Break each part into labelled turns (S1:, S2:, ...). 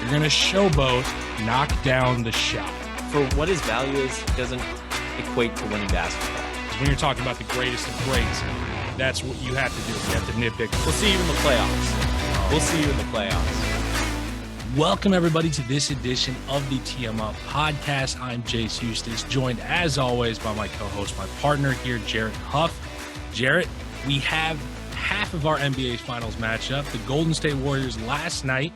S1: You're going to showboat, knock down the shot.
S2: For what his value is, it doesn't equate to winning basketball.
S1: When you're talking about the greatest of greats, that's what you have to do. You have to nitpick.
S2: We'll see you in the playoffs. We'll see you in the playoffs.
S1: Welcome, everybody, to this edition of the TM Up podcast. I'm Jace Eustace, joined, as always, by my co-host, my partner here, Jarrett Huff. Jarrett, we have half of our NBA Finals matchup. The Golden State Warriors last night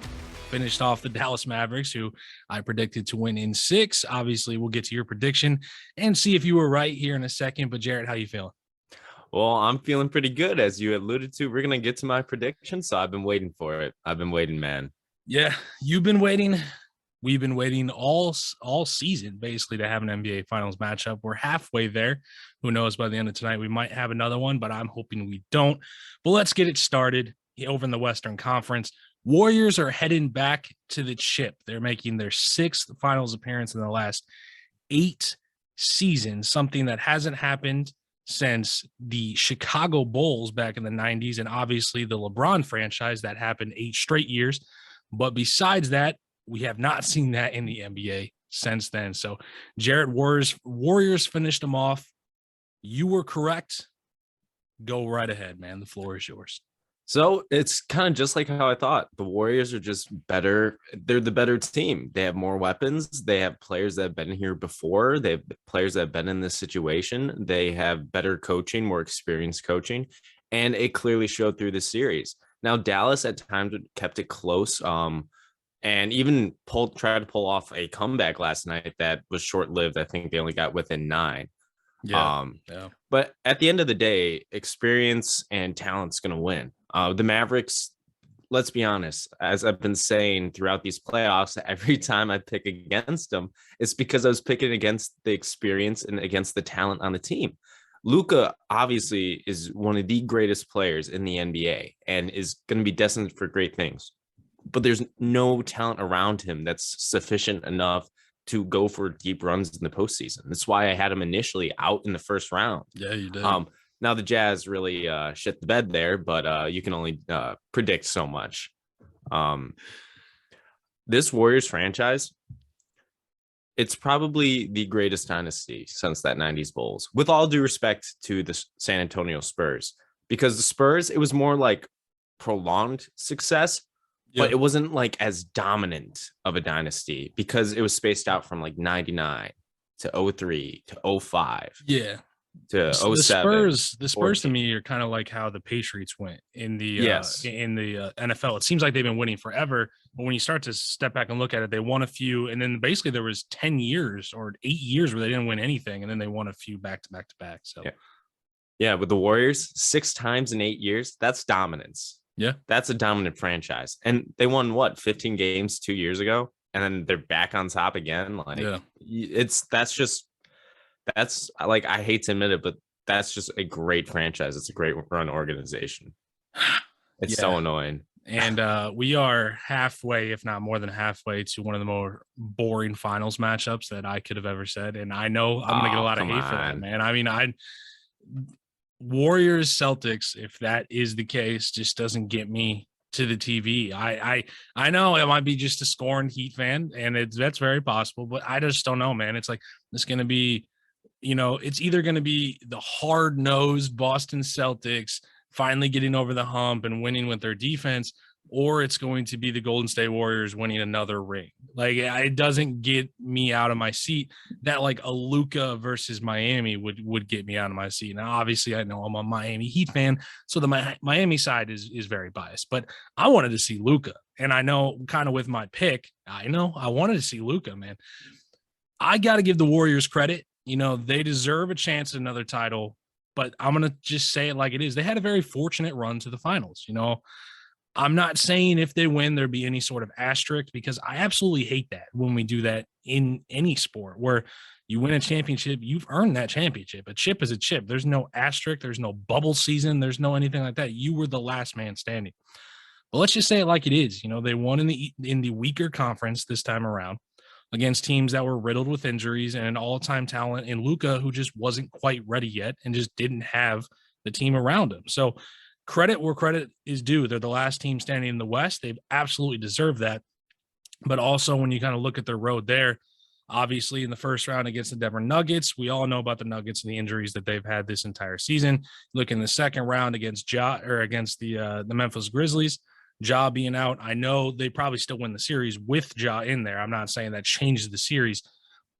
S1: finished off the Dallas Mavericks, who I predicted to win in 6. Obviously, we'll get to your prediction and see if you were right here in a second. But, Jarrett, how you feeling?
S2: Well, I'm feeling pretty good. As you alluded to, we're going to get to my prediction, so I've been waiting for it. I've been waiting, man.
S1: Yeah, you've been waiting. We've been waiting all season, basically, to have an NBA Finals matchup. We're halfway there. Who knows, by the end of tonight, we might have another one, but I'm hoping we don't. But let's get it started over in the Western Conference. Warriors are heading back to the chip. They're making their 6th finals appearance in the last 8 seasons, something that hasn't happened since the Chicago Bulls back in the 90s, and obviously the LeBron franchise that happened 8 straight years. But besides that, we have not seen that in the NBA since then. So, Jarrett, Warriors finished them off. You were correct. Go right ahead, man. The floor is yours.
S2: So it's kind of just like how I thought. The Warriors are just better. They're the better team. They have more weapons. They have players that have been here before. They have players that have been in this situation. They have better coaching, more experienced coaching, and it clearly showed through the series. Now, Dallas at times kept it close, and even tried to pull off a comeback last night that was short-lived. I think they only got within 9.
S1: Yeah.
S2: But at the end of the day, experience and talent's going to win. The Mavericks, let's be honest, as I've been saying throughout these playoffs, every time I pick against them, it's because I was picking against the experience and against the talent on the team. Luka obviously is one of the greatest players in the NBA and is going to be destined for great things. But there's no talent around him that's sufficient enough to go for deep runs in the postseason. That's why I had him initially out in the first round.
S1: Yeah, you did.
S2: Now the Jazz really shit the bed there, but you can only predict so much. This Warriors franchise, it's probably the greatest dynasty since that 90s Bulls, with all due respect to the San Antonio Spurs, because the Spurs, it was more like prolonged success, but it wasn't like as dominant of a dynasty because it was spaced out from like 99 to 03 to 05.
S1: Yeah.
S2: To 07.
S1: The Spurs to me are kind of like how the Patriots went in the NFL. It seems like they've been winning forever, but when you start to step back and look at it, they won a few, and then basically there was 10 years or 8 years where they didn't win anything, and then they won a few back to back to back. So
S2: yeah, with the Warriors 6 times in 8 years, that's dominance.
S1: Yeah,
S2: that's a dominant franchise, and they won 15 games 2 years ago, and then they're back on top again. Like that's like, I hate to admit it, but that's just a great franchise. It's a great run organization. It's so annoying.
S1: And we are halfway, if not more than halfway, to one of the more boring finals matchups that I could have ever said. And I know I'm going to get a lot of hate for that, man. I mean, Warriors Celtics, if that is the case, just doesn't get me to the TV. I know it might be just a scorned Heat fan, and that's very possible, but I just don't know, man. It's like, it's going to be, it's either going to be the hard-nosed Boston Celtics finally getting over the hump and winning with their defense, or it's going to be the Golden State Warriors winning another ring. Like, it doesn't get me out of my seat that like a Luka versus Miami would get me out of my seat. Now, obviously, I know I'm a Miami Heat fan, so the Miami side is very biased, but I wanted to see Luka. And I know kind of with my pick, I wanted to see Luka, man. I got to give the Warriors credit. They deserve a chance at another title, but I'm going to just say it like it is. They had a very fortunate run to the finals. I'm not saying if they win, there'd be any sort of asterisk, because I absolutely hate that when we do that in any sport where you win a championship, you've earned that championship. A chip is a chip. There's no asterisk. There's no bubble season. There's no anything like that. You were the last man standing. But let's just say it like it is. They won in the weaker conference this time around against teams that were riddled with injuries and an all-time talent in Luka, who just wasn't quite ready yet and just didn't have the team around him. So credit where credit is due. They're the last team standing in the West. They've absolutely deserved that. But also when you kind of look at their road there, obviously in the first round against the Denver Nuggets, we all know about the Nuggets and the injuries that they've had this entire season. Look in the second round against against the Memphis Grizzlies, Ja being out. I know they probably still win the series with Ja in there. I'm not saying that changes the series,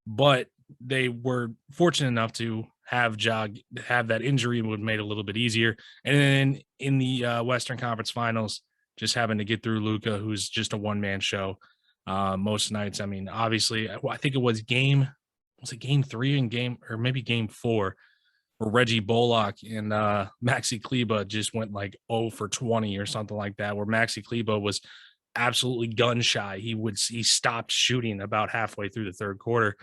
S1: but they were fortunate enough to have Ja have that injury and would have made it a little bit easier. And then in the Western Conference Finals, just having to get through Luka, who's just a one-man show most nights. I mean, obviously, I think it was game 3 and maybe game 4 where Reggie Bullock and Maxi Kleba just went like 0 for 20 or something like that, where Maxi Kleba was absolutely gun shy. He stopped shooting about halfway through the third quarter.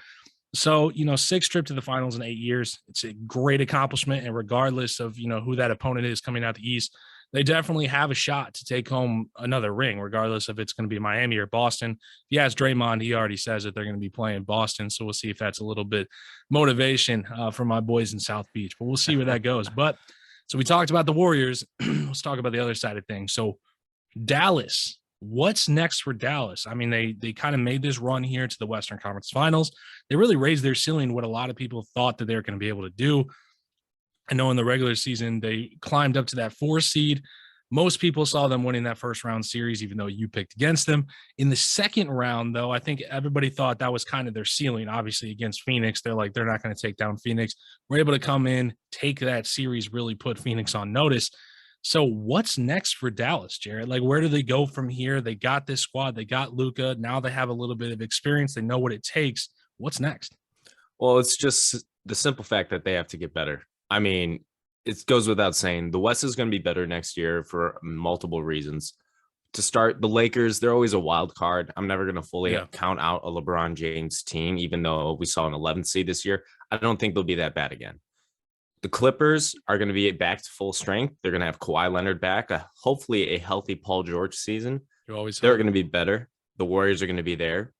S1: So, 6th trip to the finals in 8 years. It's a great accomplishment. And regardless of, who that opponent is coming out the East, they definitely have a shot to take home another ring, regardless if it's going to be Miami or Boston. Yeah, it's Draymond. He already says that they're going to be playing Boston. So we'll see if that's a little bit motivation for my boys in South Beach, but we'll see where that goes. But so we talked about the Warriors. Let's talk about the other side of things. So Dallas, what's next for Dallas? I mean, they kind of made this run here to the Western Conference Finals. They really raised their ceiling, what a lot of people thought that they were going to be able to do. I know in the regular season, they climbed up to that 4 seed. Most people saw them winning that first round series, even though you picked against them. In the second round, though, I think everybody thought that was kind of their ceiling. Obviously, against Phoenix, they're not going to take down Phoenix. We're able to come in, take that series, really put Phoenix on notice. So what's next for Dallas, Jared? Like, where do they go from here? They got this squad. They got Luka. Now they have a little bit of experience. They know what it takes. What's next?
S2: Well, it's just the simple fact that they have to get better. I mean, it goes without saying, the West is going to be better next year for multiple reasons. To start, the Lakers, they're always a wild card. I'm never going to fully count out a LeBron James team, even though we saw an 11th seed this year. I don't think they'll be that bad again. The Clippers are going to be back to full strength. They're going to have Kawhi Leonard back, hopefully a healthy Paul George season. They're going to be better. The Warriors are going to be there.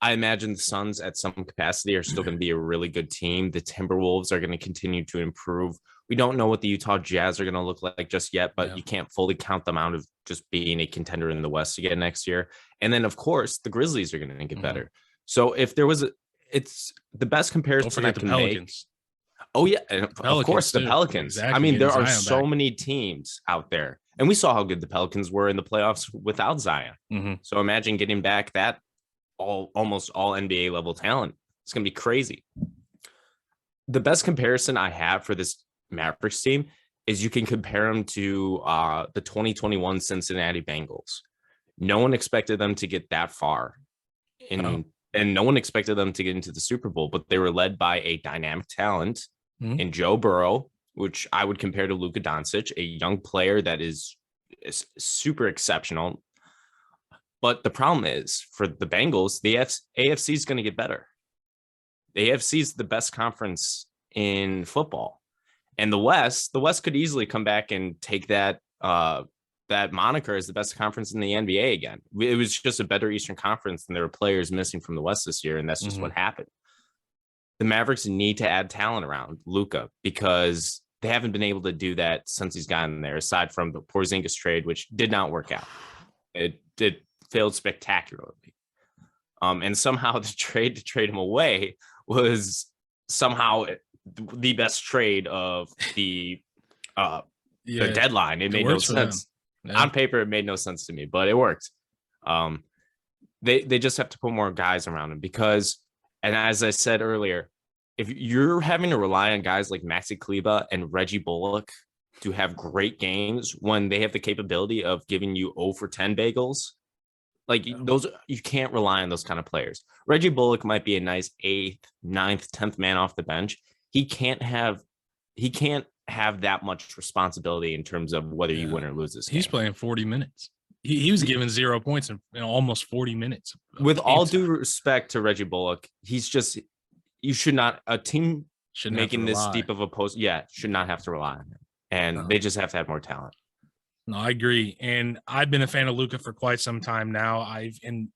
S2: I imagine the Suns at some capacity are still going to be a really good team. The Timberwolves are going to continue to improve. We don't know what the Utah Jazz are going to look like just yet, but you can't fully count them out of just being a contender in the West again next year. And then, of course, the Grizzlies are going to get better. So if there was it's the best comparison I can make. Oh, yeah. And of course, the Pelicans. Exactly. I mean, there are so many teams out there. And we saw how good the Pelicans were in the playoffs without Zion. So imagine getting back that almost all NBA level talent. It's going to be crazy. The best comparison I have for this Mavericks team is you can compare them to the 2021 Cincinnati Bengals. No one expected them to get that far. And no one expected them to get into the Super Bowl, but they were led by a dynamic talent in Joe Burrow, which I would compare to Luka Doncic, a young player that is super exceptional. But the problem is for the Bengals, the AFC is going to get better. The AFC is the best conference in football. And the West could easily come back and take that that moniker as the best conference in the NBA again. It was just a better Eastern Conference, and there were players missing from the West this year, and that's just what happened. The Mavericks need to add talent around Luka because they haven't been able to do that since he's gotten there, aside from the Porzingis trade, which did not work out. It failed spectacularly. And somehow the trade to trade him away was somehow the best trade of the deadline. It made no sense. On paper, it made no sense to me, but it worked. They just have to put more guys around him because, and as I said earlier, if you're having to rely on guys like Maxi Kleba and Reggie Bullock to have great games when they have the capability of giving you 0 for 10 bagels, those, you can't rely on those kind of players. Reggie Bullock might be a nice 8th, 9th, 10th man off the bench. He can't have that much responsibility in terms of whether you win or lose this game.
S1: He's playing 40 minutes. He was given 0 points in almost 40 minutes.
S2: With all due respect to Reggie Bullock, he's just, you should not, a team making this deep of a post, should not have to rely on him. And they just have to have more talent.
S1: No, I agree. And I've been a fan of Luka for quite some time now.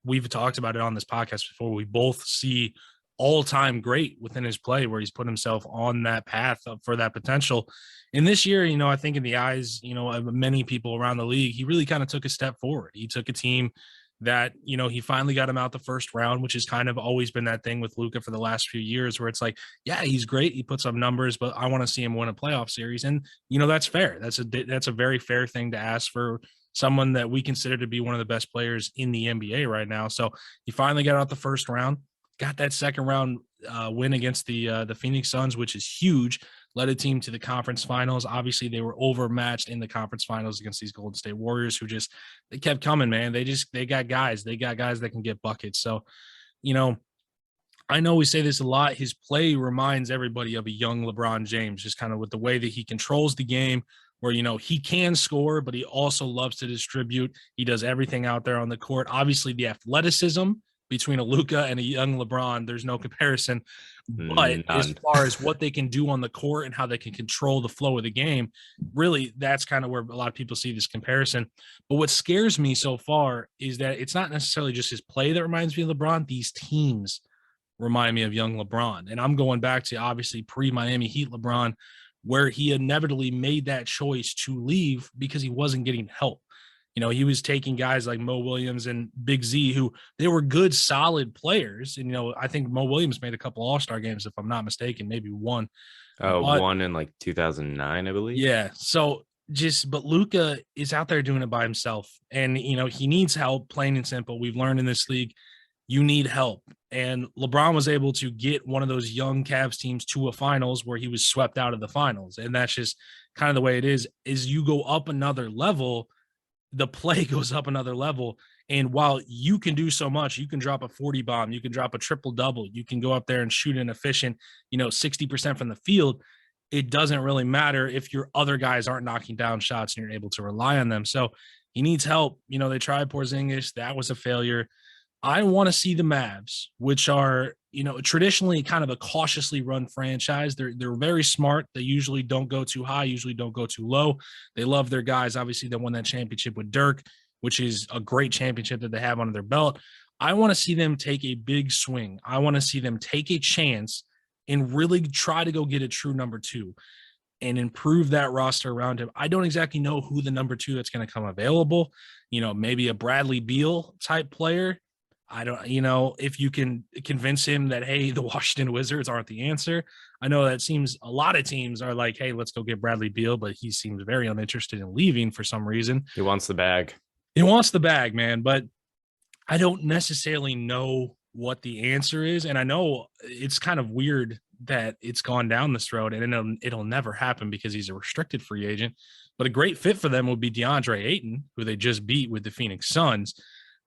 S1: We've talked about it on this podcast before. We both see all-time great within his play where he's put himself on that path for that potential. And this year, I think in the eyes, of many people around the league, he really kind of took a step forward. He took a team that, he finally got him out the first round, which has kind of always been that thing with Luka for the last few years where it's like, yeah, he's great. He puts up numbers, but I want to see him win a playoff series. And, that's fair. That's a very fair thing to ask for someone that we consider to be one of the best players in the NBA right now. So he finally got out the first round, got that second round win against the Phoenix Suns, which is huge. Led a team to the conference finals. Obviously, they were overmatched in the conference finals against these Golden State Warriors, who they kept coming, man. They got guys. They got guys that can get buckets. So, you know, I know we say this a lot. His play reminds everybody of a young LeBron James, just kind of with the way that he controls the game, where, he can score, but he also loves to distribute. He does everything out there on the court. Obviously, the athleticism between a Luka and a young LeBron, there's no comparison. But as far as what they can do on the court and how they can control the flow of the game, really, that's kind of where a lot of people see this comparison. But what scares me so far is that it's not necessarily just his play that reminds me of LeBron. These teams remind me of young LeBron. And I'm going back to obviously pre-Miami Heat LeBron, where he inevitably made that choice to leave because he wasn't getting help. He was taking guys like Mo Williams and Big Z, who they were good, solid players. And, I think Mo Williams made a couple All-Star games, if I'm not mistaken, maybe one.
S2: One in like 2009, I believe.
S1: Yeah. So but Luka is out there doing it by himself. And, he needs help, plain and simple. We've learned in this league, you need help. And LeBron was able to get one of those young Cavs teams to a finals where he was swept out of the finals. And that's just kind of the way it is you go up another level, the play goes up another level. And while you can do so much, you can drop a 40 bomb, you can drop a triple double, you can go up there and shoot an efficient, 60% from the field. It doesn't really matter if your other guys aren't knocking down shots and you're able to rely on them. So he needs help. They tried Porzingis. That was a failure. I want to see the Mavs, which are, traditionally kind of a cautiously run franchise. They're very smart. They usually don't go too high, usually don't go too low. They love their guys. Obviously, they won that championship with Dirk, which is a great championship that they have under their belt. I want to see them take a big swing. I want to see them take a chance and really try to go get a true number two and improve that roster around him. I don't exactly know who the number two that's going to come available. Maybe a Bradley Beal type player. I don't, if you can convince him that, hey, the Washington Wizards aren't the answer. I know that seems a lot of teams are like, hey, let's go get Bradley Beal, but he seems very uninterested in leaving for some reason.
S2: He wants the bag.
S1: He wants the bag, man. But I don't necessarily know what the answer is. And I know it's kind of weird that it's gone down this road and it'll never happen because he's a restricted free agent. But a great fit for them would be DeAndre Ayton, who they just beat with the Phoenix Suns.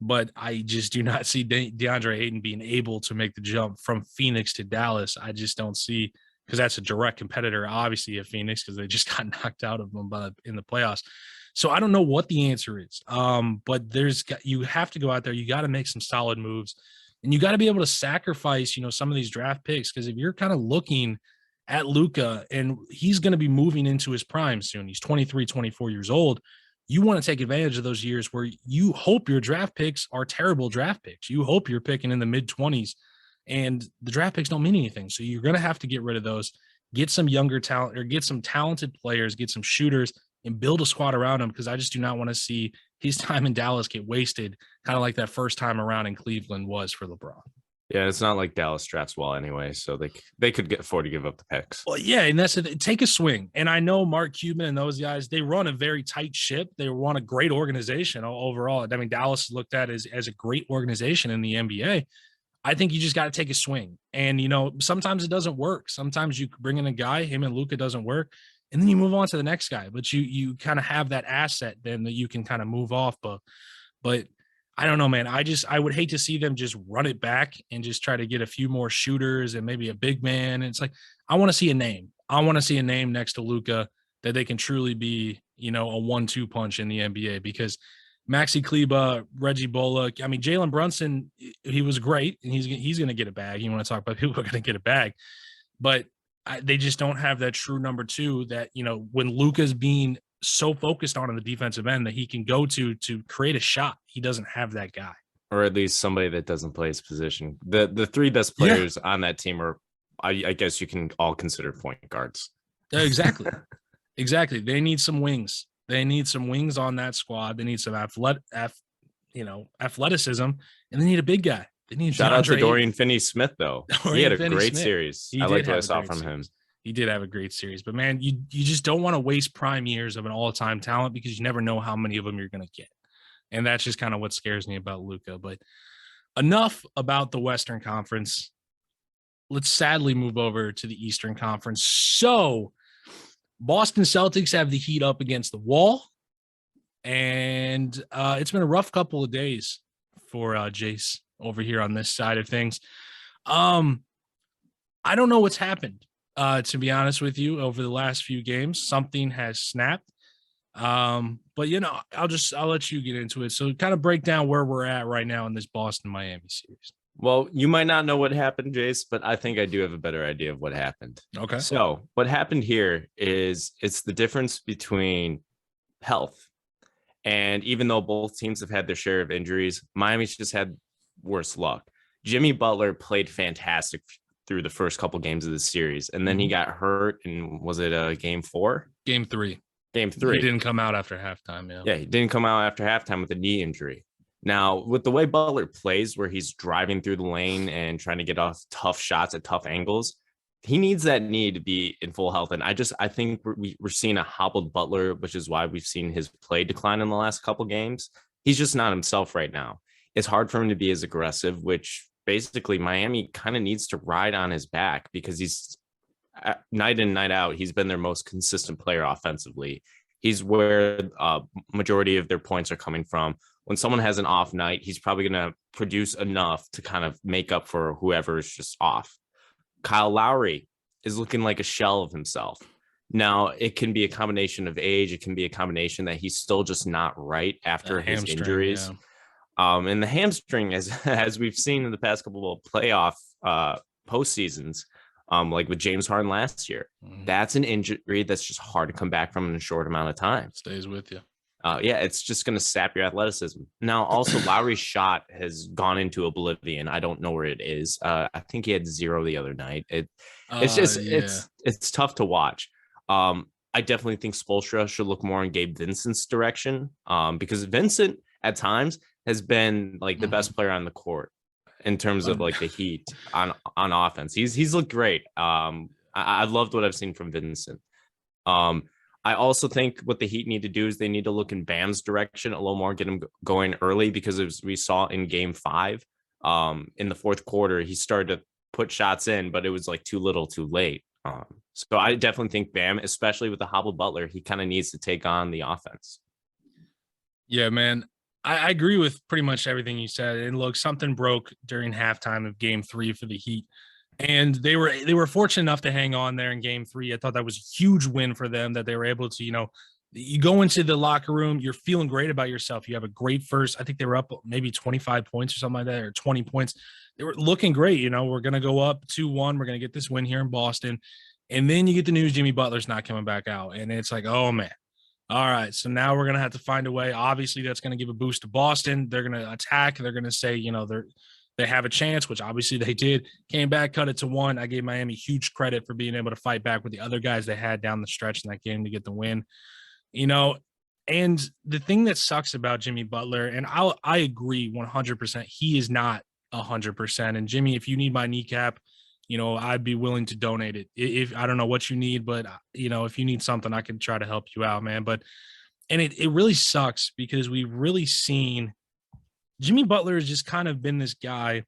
S1: But I just do not see DeAndre Ayton being able to make the jump from Phoenix to Dallas. I just don't see, because that's a direct competitor, obviously, of Phoenix, because they just got knocked out of them in the playoffs. So I don't know what the answer is. But you have to go out there. You got to make some solid moves, and you got to be able to sacrifice, some of these draft picks. Because if you're kind of looking at Luka, and he's going to be moving into his prime soon, he's 23, 24 years old. You want to take advantage of those years where you hope your draft picks are terrible draft picks. You hope you're picking in the mid-20s, and the draft picks don't mean anything. So you're going to have to get rid of those, get some younger talent, or get some talented players, get some shooters, and build a squad around them, because I just do not want to see his time in Dallas get wasted, kind of like that first time around in Cleveland was for LeBron.
S2: Yeah, it's not like Dallas drafts well anyway, so they could afford to give up the picks.
S1: Well, yeah, and take a swing. And I know Mark Cuban and those guys, they run a very tight ship. They run a great organization overall. I mean, Dallas is looked at as a great organization in the NBA. I think you just got to take a swing. And, sometimes it doesn't work. Sometimes you bring in a guy, him and Luka doesn't work, and then you move on to the next guy. But you kind of have that asset then that you can kind of move off. But I don't know, man. I would hate to see them just run it back and just try to get a few more shooters and maybe a big man. It's like, I want to see a name. I want to see a name next to Luka that they can truly be, a 1-2 punch in the NBA, because Maxi Kleba, Reggie Bullock, I mean, Jalen Brunson, he was great, and he's going to get a bag. You want to talk about people who are going to get a bag, but they just don't have that true number two that, when Luka's being so focused on the defensive end that he can go to create a shot. He doesn't have that guy.
S2: Or at least somebody that doesn't play his position. The three best players on that team are, I guess you can all consider point guards.
S1: Exactly. Exactly. They need some wings. They need some wings on that squad. They need some athleticism, and they need a big guy. They need
S2: Shout out to
S1: DeAndre
S2: Dorian
S1: Ayton.
S2: Finney-Smith, though. He had
S1: Dorian
S2: a great
S1: Finney-Smith.
S2: series.
S1: He
S2: I
S1: did
S2: liked what I
S1: have a
S2: saw
S1: great
S2: from him.
S1: series. He did have a great series. But, man, you just don't want to waste prime years of an all-time talent because you never know how many of them you're going to get. And that's just kind of what scares me about Luka. But enough about the Western Conference. Let's sadly move over to the Eastern Conference. So Boston Celtics have the Heat up against the wall. And it's been a rough couple of days for Jace over here on this side of things. I don't know what's happened, to be honest with you, over the last few games. Something has snapped. But I'll let you get into it. So kind of break down where we're at right now in this Boston Miami series.
S2: Well, you might not know what happened, Jace, but I think I do have a better idea of what happened.
S1: Okay.
S2: So what happened here is it's the difference between health. And even though both teams have had their share of injuries, Miami's just had worse luck. Jimmy Butler played fantastic through the first couple games of the series, and then he got hurt. And was it game 4?
S1: Game 3.
S2: Game 3.
S1: He didn't come out after halftime.
S2: Yeah, he didn't come out after halftime with a knee injury. Now, with the way Butler plays, where he's driving through the lane and trying to get off tough shots at tough angles, he needs that knee to be in full health. And I think we're seeing a hobbled Butler, which is why we've seen his play decline in the last couple games. He's just not himself right now. It's hard for him to be as aggressive, which basically Miami kind of needs to ride on his back because he's night in, night out. He's been their most consistent player offensively. He's where majority of their points are coming from. When someone has an off night, he's probably going to produce enough to kind of make up for whoever is just off. Kyle Lowry is looking like a shell of himself. Now, it can be a combination of age. It can be a combination that he's still just not right after his injuries. Yeah. And the hamstring, as we've seen in the past couple of playoff postseasons, like with James Harden last year, that's an injury that's just hard to come back from in a short amount of time.
S1: Stays with you.
S2: Yeah, it's just going to sap your athleticism. Now, also, Lowry's shot has gone into oblivion. I don't know where it is. I think he had 0 the other night. It's tough to watch. I definitely think Spoelstra should look more in Gabe Vincent's direction because Vincent at times has been like the best player on the court in terms of like the Heat on offense. He's looked great. I loved what I've seen from Vincent. I also think what the Heat need to do is they need to look in Bam's direction a little more, get him going early, because as we saw in game 5, in the fourth quarter, he started to put shots in, but it was like too little too late. So I definitely think Bam, especially with the hobble Butler, he kind of needs to take on the offense.
S1: Yeah, man. I agree with pretty much everything you said. And look, something broke during halftime of game 3 for the Heat. And they were fortunate enough to hang on there in game 3. I thought that was a huge win for them that they were able to, you go into the locker room, you're feeling great about yourself. You have a great first. I think they were up maybe 25 points or something like that, or 20 points. They were looking great. We're going to go up 2-1. We're going to get this win here in Boston. And then you get the news Jimmy Butler's not coming back out. And it's like, oh, man. All right, so now we're going to have to find a way. Obviously, that's going to give a boost to Boston. They're going to attack. They're going to say, they have a chance, which obviously they did. Came back, cut it to 1. I gave Miami huge credit for being able to fight back with the other guys they had down the stretch in that game to get the win. And the thing that sucks about Jimmy Butler, and I agree 100%, he is not 100%. And Jimmy, if you need my kneecap, I'd be willing to donate it. If I don't know what you need, but if you need something, I can try to help you out, man. And it really sucks because we've really seen Jimmy Butler has just kind of been this guy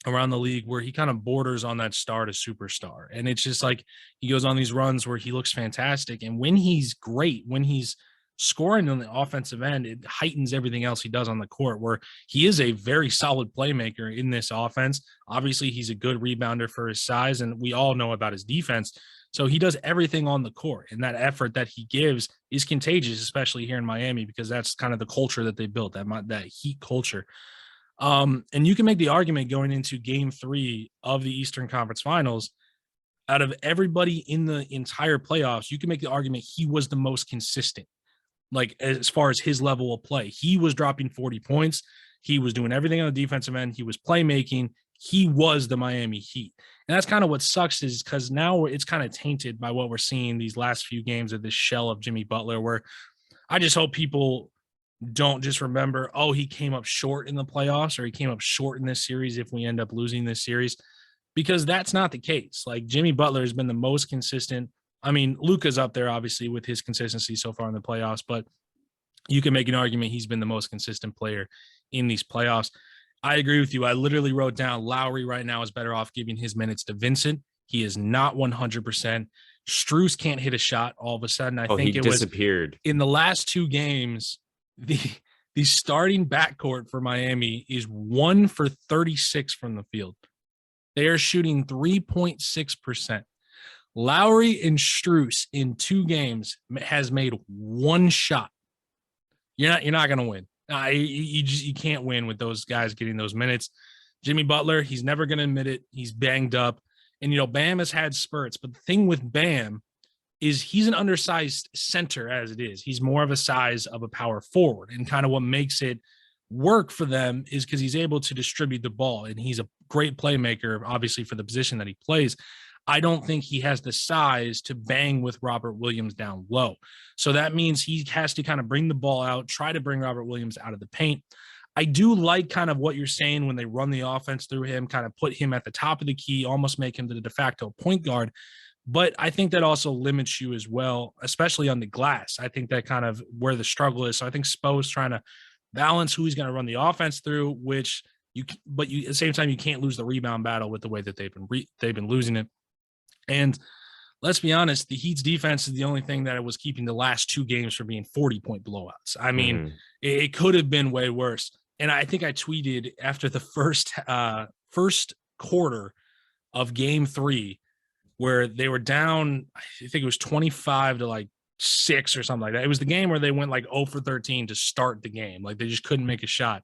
S1: around the league where he kind of borders on that star to superstar. And it's just like he goes on these runs where he looks fantastic. And when he's great, when he's scoring on the offensive end, it heightens everything else he does on the court, where he is a very solid playmaker in this offense. Obviously, he's a good rebounder for his size, and we all know about his defense. So he does everything on the court, and that effort that he gives is contagious, especially here in Miami, because that's kind of the culture that they built, that Heat culture. And you can make the argument going into game 3 of the Eastern Conference Finals, out of everybody in the entire playoffs, you can make the argument he was the most consistent. Like, as far as his level of play, he was dropping 40 points. He was doing everything on the defensive end. He was playmaking. He was the Miami Heat. And that's kind of what sucks, is because now it's kind of tainted by what we're seeing these last few games of this shell of Jimmy Butler, where I just hope people don't just remember, oh, he came up short in the playoffs or he came up short in this series if we end up losing this series, because that's not the case. Like Jimmy Butler has been the most consistent. I mean, Luka's up there obviously with his consistency so far in the playoffs, but you can make an argument he's been the most consistent player in these playoffs. I agree with you. I literally wrote down Lowry right now is better off giving his minutes to Vincent. He is not 100%. Strus can't hit a shot all of a sudden. I think
S2: he
S1: it
S2: disappeared.
S1: was in the last two games, the starting backcourt for Miami is 1 for 36 from the field. They are shooting 3.6%. Lowry and Strus in 2 games has made 1 shot. You're not going to win. You can't win with those guys getting those minutes. Jimmy Butler, he's never going to admit it. He's banged up. And, Bam has had spurts. But the thing with Bam is he's an undersized center as it is. He's more of a size of a power forward. And kind of what makes it work for them is because he's able to distribute the ball. And he's a great playmaker, obviously, for the position that he plays. I don't think he has the size to bang with Robert Williams down low. So that means he has to kind of bring the ball out, try to bring Robert Williams out of the paint. I do like kind of what you're saying when they run the offense through him, kind of put him at the top of the key, almost make him the de facto point guard. But I think that also limits you as well, especially on the glass. I think that kind of where the struggle is. So I think Spo's trying to balance who he's going to run the offense through, but at the same time, you can't lose the rebound battle with the way that they've been losing it. And let's be honest, the Heat's defense is the only thing that was keeping the last 2 games from being 40-point blowouts. I mean, it could have been way worse. And I think I tweeted after the first quarter of game 3, where they were down, I think it was 25 to 6 or something like that. It was the game where they went 0 for 13 to start the game. They just couldn't make a shot.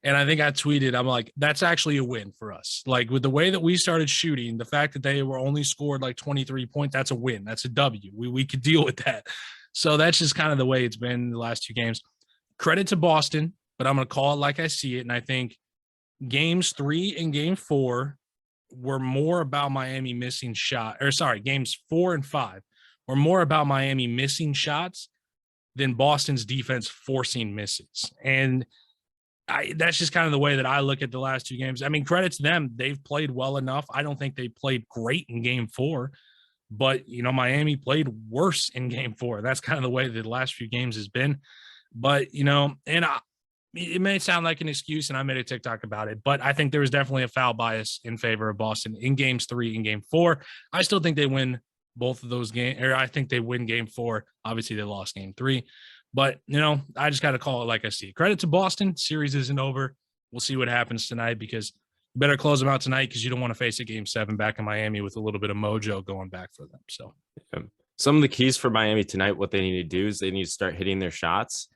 S1: And I think I tweeted, I'm like, that's actually a win for us. With the way that we started shooting, the fact that they were only scored 23 points, that's a win. That's a W. We could deal with that. So that's just kind of the way it's been the last 2 games. Credit to Boston, but I'm going to call it like I see it. And I think games 3 and game 4 were more about Miami missing games 4 and 5 were more about Miami missing shots than Boston's defense forcing misses. And that's just kind of the way that I look at the last 2 games. I mean, credit to them. They've played well enough. I don't think they played great in game 4, but, Miami played worse in game 4. That's kind of the way that the last few games has been. But, it may sound like an excuse, and I made a TikTok about it, but I think there was definitely a foul bias in favor of Boston in games 3 and game 4. I still think they win both of those games, or I think they win game 4. Obviously, they lost game 3. But, I just got to call it like I see it. Credit to Boston. Series isn't over. We'll see what happens tonight, because you better close them out tonight, because you don't want to face a game 7 back in Miami with a little bit of mojo going back for them. So
S2: some of the keys for Miami tonight, what they need to do is they need to start hitting their shots.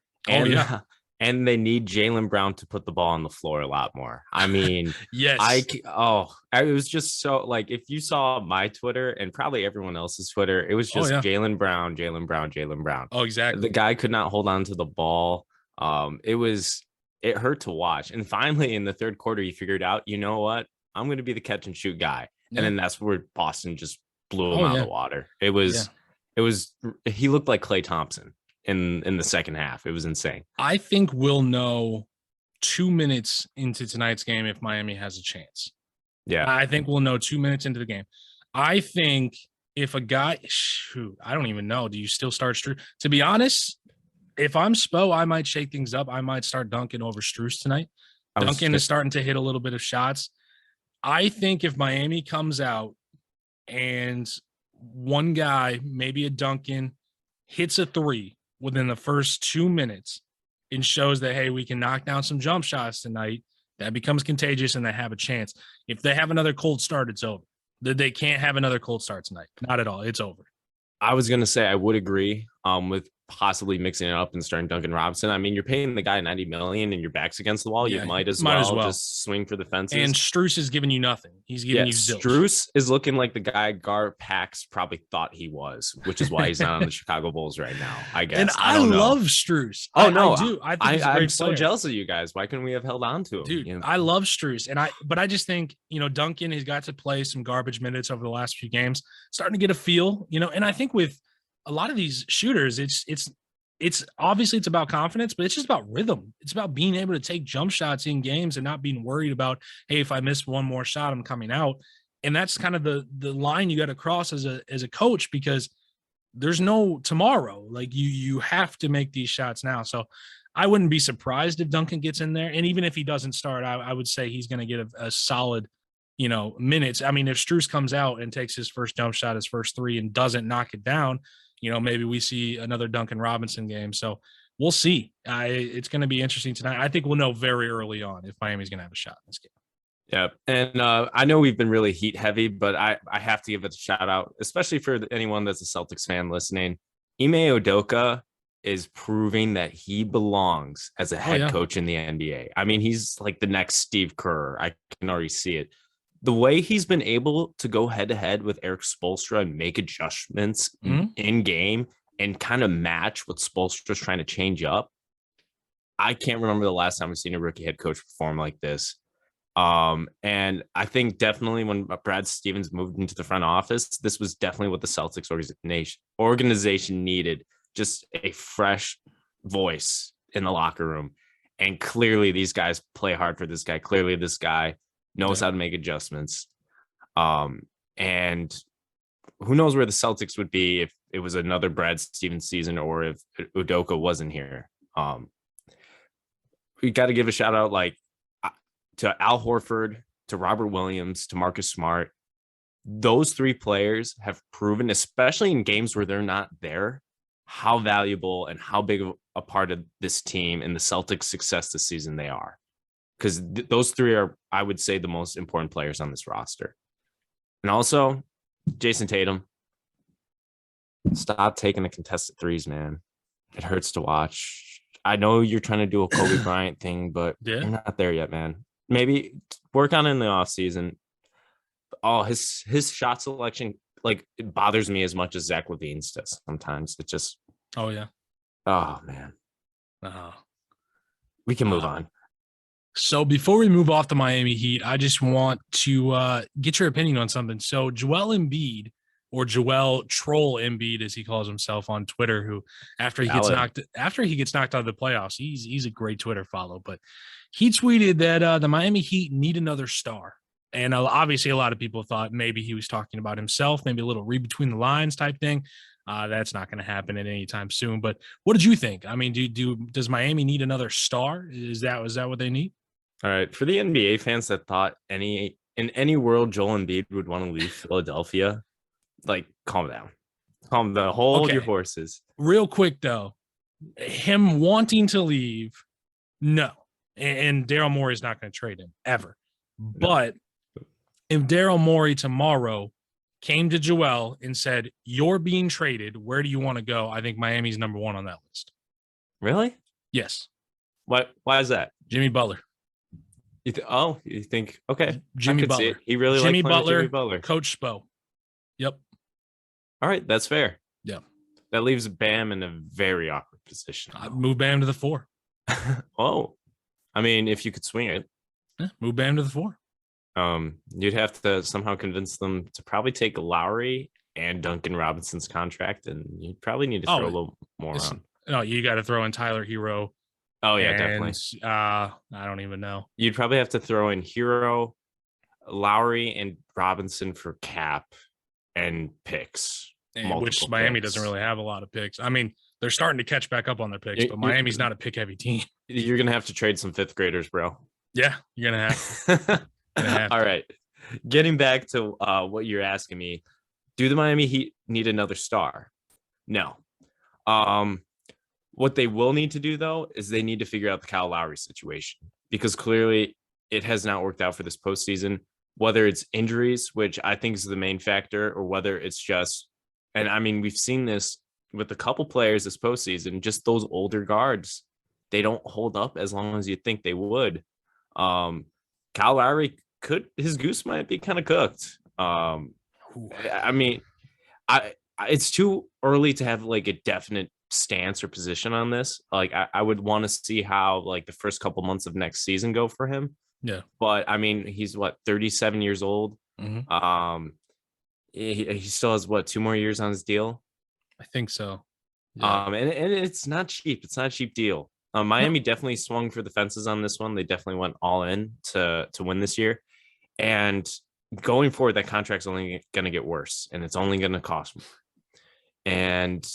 S2: And they need Jaylen Brown to put the ball on the floor a lot more. I mean,
S1: yes.
S2: it was just so if you saw my Twitter and probably everyone else's Twitter, it was just Jaylen Brown, Jaylen Brown, Jaylen Brown.
S1: Oh, exactly.
S2: The guy could not hold on to the ball. It hurt to watch. And finally in the 3rd quarter, he figured out, you know what? I'm going to be the catch and shoot guy. Yeah. And then that's where Boston just blew him out of the water. It was, he looked like Klay Thompson in the second half. It was insane.
S1: I think we'll know 2 minutes into tonight's game if Miami has a chance.
S2: Yeah.
S1: I think we'll know 2 minutes into the game. I think if a guy, I don't even know. Do you still start Strus? To be honest, if I'm Spo, I might shake things up. I might start Duncan over Strus tonight. Duncan is starting to hit a little bit of shots. I think if Miami comes out and one guy, maybe a Duncan, hits a 3 within the first 2 minutes and shows that, hey, we can knock down some jump shots tonight, that becomes contagious and they have a chance. If they have another cold start, it's over. They can't have another cold start tonight. Not at all. It's over.
S2: I was going to say I would agree with possibly mixing it up and starting Duncan Robinson. I mean, you're paying the guy $90 million and your back's against the wall. You might as well just swing for the fences.
S1: And Strus is giving you nothing. He's giving you zilch.
S2: Strus is looking like the guy Gar Pax probably thought he was, which is why he's not on the Chicago Bulls right now, I guess.
S1: And I love Strus.
S2: Oh, no.
S1: I do. I think he's a great
S2: I'm so
S1: player.
S2: jealous of you guys. Why couldn't we have held on to him?
S1: Dude, I love Strus. But I just think, Duncan has got to play some garbage minutes over the last few games, starting to get a feel, and I think with a lot of these shooters, it's it's obviously it's about confidence, but it's just about rhythm. It's about being able to take jump shots in games and not being worried about, hey, if I miss one more shot, I'm coming out. And that's kind of the line you got to cross as a coach, because there's no tomorrow. Like you have to make these shots now. So I wouldn't be surprised if Duncan gets in there. And even if he doesn't start, I would say he's going to get a solid, minutes. I mean, if Strus comes out and takes his first jump shot, his first three, and doesn't knock it down, maybe we see another Duncan Robinson game. So we'll see. It's going to be interesting tonight. I think we'll know very early on if Miami's going to have a shot in this game.
S2: Yeah. And I know we've been really heat heavy, but I have to give it a shout out, especially for anyone that's a Celtics fan listening. Ime Udoka is proving that he belongs as a head coach in the NBA. I mean, he's like the next Steve Kerr. I can already see it. The way he's been able to go head to head with Eric Spoelstra and make adjustments in game and kind of match what Spoelstra's trying to change up. I can't remember the last time I've seen a rookie head coach perform like this. And I think definitely when Brad Stevens moved into the front office, this was definitely what the Celtics organization needed. Just a fresh voice in the locker room. And clearly these guys play hard for this guy. Clearly this guy knows how to make adjustments. And who knows where the Celtics would be if it was another Brad Stevens season or if Udoka wasn't here. We got to give a shout out to Al Horford, to Robert Williams, to Marcus Smart. Those three players have proven, especially in games where they're not there, how valuable and how big of a part of this team and the Celtics' success this season they are. Because those three are, I would say, the most important players on this roster. And also, Jason Tatum, stop taking the contested threes, man. It hurts to watch. I know you're trying to do a Kobe Bryant thing, but you're not there yet, man. Maybe work on it in the offseason. Oh, his shot selection, it bothers me as much as Zach LaVine's does sometimes. It just oh man. We can move on.
S1: So before we move off the Miami Heat, I just want to get your opinion on something. So Joel Embiid, or Joel Troll Embiid, as he calls himself on Twitter, who after he gets knocked out of the playoffs, he's a great Twitter follow. But he tweeted that the Miami Heat need another star. And obviously a lot of people thought maybe he was talking about himself, maybe a little read between the lines type thing. That's not going to happen at any time soon. But what did you think? I mean, does Miami need another star? Is that what they need?
S2: All right. For the NBA fans that thought in any world Joel Embiid would want to leave Philadelphia, calm down. Hold your horses.
S1: Real quick, though, him wanting to leave, no. And Daryl Morey is not going to trade him ever. No. But if Daryl Morey tomorrow came to Joel and said, "You're being traded, where do you want to go?" I think Miami's number one on that list.
S2: Really?
S1: Yes.
S2: Why is that?
S1: Jimmy Butler.
S2: You think, okay.
S1: Jimmy Butler.
S2: He really likes Jimmy Butler.
S1: Coach Spo. Yep.
S2: All right, that's fair.
S1: Yeah.
S2: That leaves Bam in a very awkward position.
S1: I'd move Bam to the 4.
S2: Oh. I mean, if you could swing it.
S1: Yeah, move Bam to the 4.
S2: You'd have to somehow convince them to probably take Lowry and Duncan Robinson's contract, and you'd probably need to throw a little more on.
S1: No, you got to throw in Tyler Hero.
S2: Oh, yeah, definitely.
S1: I don't even know.
S2: You'd probably have to throw in Hero, Lowry, and Robinson for cap and picks.
S1: Which Miami doesn't really have a lot of picks. I mean, they're starting to catch back up on their picks, but Miami's not a pick-heavy team.
S2: You're going to have to trade some fifth graders, bro.
S1: Yeah, you're going to have.
S2: All right. Getting back to what you're asking me, do the Miami Heat need another star? No. What they will need to do, though, is they need to figure out the Kyle Lowry situation, because clearly it has not worked out for this postseason, whether it's injuries, which I think is the main factor, or whether it's just, and I mean, we've seen this with a couple players this postseason, just those older guards, they don't hold up as long as you think they would. Kyle Lowry his goose might be kind of cooked. I mean, it's too early to have a definite stance or position on this. I would want to see how the first couple months of next season go for him.
S1: Yeah.
S2: But I mean, he's 37 years old.
S1: Mm-hmm.
S2: He still has 2 more years on his deal.
S1: I think so. Yeah.
S2: And it's not cheap. It's not a cheap deal. Miami definitely swung for the fences on this one. They definitely went all in to win this year. And going forward, that contract's only going to get worse, and it's only going to cost more. And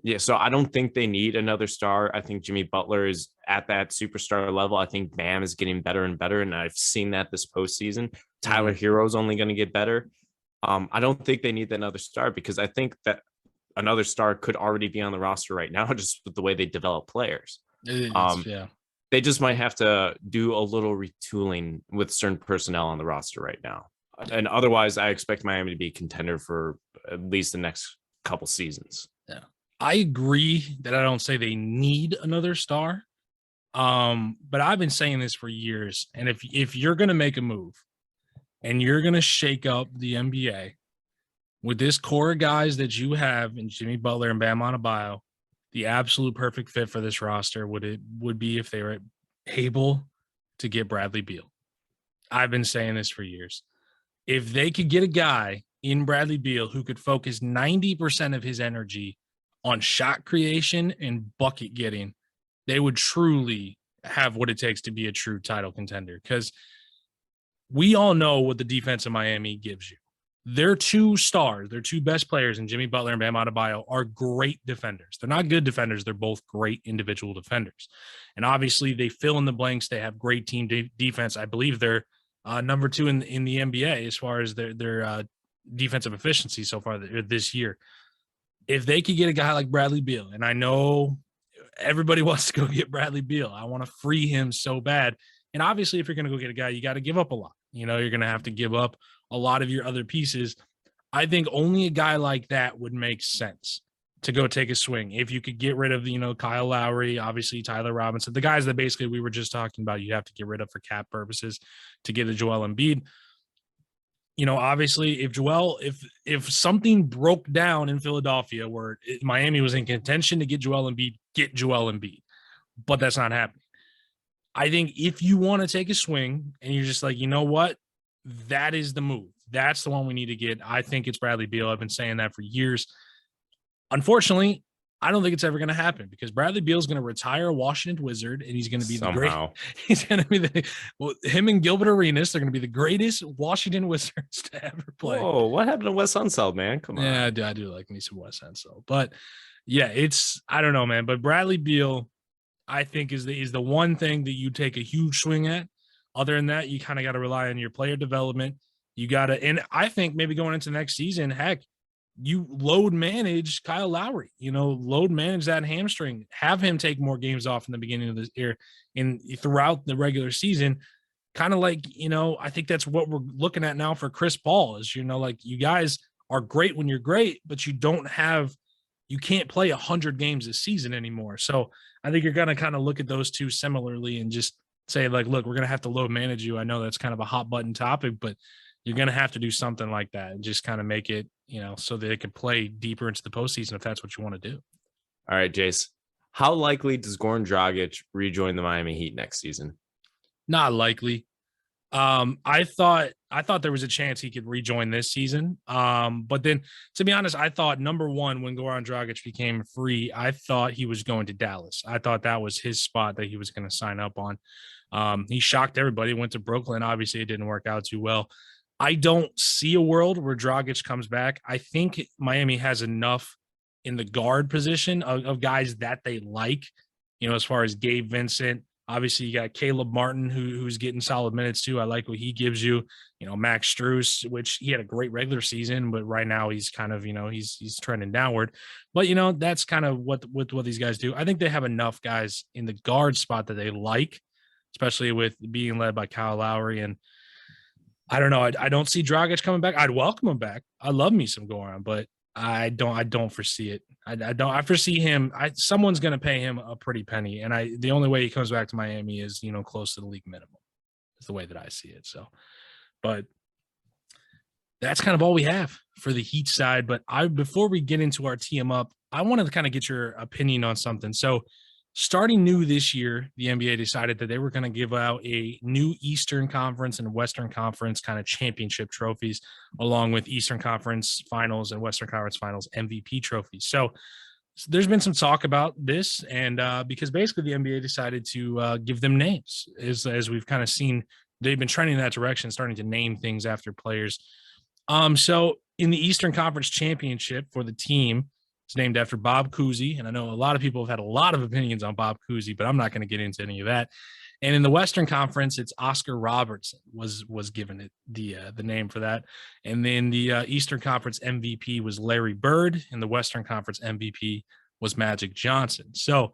S2: yeah, so I don't think they need another star. I think Jimmy Butler is at that superstar level. I think Bam is getting better and better, and I've seen that this postseason. Tyler Hero's only going to get better. I don't think they need another star because I think that another star could already be on the roster right now, just with the way they develop players.
S1: Yeah.
S2: They just might have to do a little retooling with certain personnel on the roster right now. And otherwise, I expect Miami to be a contender for at least the next couple seasons.
S1: Yeah. I agree that I don't say they need another star. But I've been saying this for years. And if you're going to make a move and you're going to shake up the NBA with this core of guys that you have in Jimmy Butler and Bam Adebayo, the absolute perfect fit for this roster would be if they were able to get Bradley Beal. I've been saying this for years. If they could get a guy in Bradley Beal who could focus 90% of his energy on shot creation and bucket getting, they would truly have what it takes to be a true title contender. Because we all know what the defense of Miami gives you. Their two stars, their two best players in Jimmy Butler and Bam Adebayo are great defenders. They're not good defenders. They're both great individual defenders. And obviously they fill in the blanks. They have great team defense. I believe they're number 2 in the NBA as far as their defensive efficiency so far this year. If they could get a guy like Bradley Beal, and I know everybody wants to go get Bradley Beal. I want to free him so bad. And obviously, if you're going to go get a guy, you got to give up a lot. You're going to have to give up a lot of your other pieces. I think only a guy like that would make sense to go take a swing. If you could get rid of, Kyle Lowry, obviously Tyler Robinson, the guys that basically we were just talking about, you have to get rid of for cap purposes to get a Joel Embiid. Obviously if something broke down in Philadelphia where Miami was in contention to get Joel Embiid, but that's not happening. I think if you want to take a swing and you're just like, you know what, that is the move. That's the one we need to get. I think it's Bradley Beal. I've been saying that for years. Unfortunately, I don't think it's ever going to happen because Bradley Beal is going to retire a Washington Wizard and he's going to be
S2: somehow.
S1: He's going to be him and Gilbert Arenas. They're going to be the greatest Washington Wizards to ever play.
S2: Oh, what happened to Wes Unseld, man? Come on.
S1: Yeah, I do like me some Wes Unseld, but yeah, I don't know, man. But Bradley Beal, I think is the one thing that you take a huge swing at. Other than that, you kind of got to rely on your player development. You got to, and I think maybe going into next season, heck, you load manage Kyle Lowry, load manage that hamstring, have him take more games off in the beginning of this year and throughout the regular season. Kind of like, I think that's what we're looking at now for Chris Paul is, like you guys are great when you're great, but you can't play 100 games this season anymore. So I think you're going to kind of look at those two similarly and just say like, look, we're going to have to load manage you. I know that's kind of a hot button topic, but you're going to have to do something like that and just kind of make it, so that it can play deeper into the postseason if that's what you want to do.
S2: All right, Jace. How likely does Goran Dragic rejoin the Miami Heat next season?
S1: Not likely. I thought there was a chance he could rejoin this season. But then, to be honest, I thought number one, when Goran Dragic became free, I thought he was going to Dallas. I thought that was his spot that he was going to sign up on. He shocked everybody, went to Brooklyn. Obviously, it didn't work out too well. I don't see a world where Dragic comes back. I think Miami has enough in the guard position of guys that they like, as far as Gabe Vincent. Obviously, you got Caleb Martin, who's getting solid minutes too. I like what he gives you. Max Strus, which he had a great regular season, but right now he's kind of, he's trending downward. But, that's kind of what these guys do. I think they have enough guys in the guard spot that they like, especially with being led by Kyle Lowry. And I don't know. I don't see Dragic coming back. I'd welcome him back. I love me some Goran, but I don't foresee it. I foresee him. Someone's going to pay him a pretty penny. And the only way he comes back to Miami is, close to the league minimum is the way that I see it. So, but that's kind of all we have for the Heat side. But before we get into our tee 'em up, I wanted to kind of get your opinion on something. So Starting new this year, the NBA decided that they were going to give out a new Eastern Conference and Western Conference kind of championship trophies, along with Eastern Conference finals and Western Conference finals MVP trophies. So there's been some talk about this, and because basically the NBA decided to give them names, as we've kind of seen, they've been trending in that direction, starting to name things after players. So in the Eastern Conference Championship for the team, it's named after Bob Cousy, and I know a lot of people have had a lot of opinions on Bob Cousy, but I'm not going to get into any of that. And in the Western Conference, it's Oscar Robertson was given it the name for that. And then the Eastern Conference MVP was Larry Bird, and the Western Conference MVP was Magic Johnson. So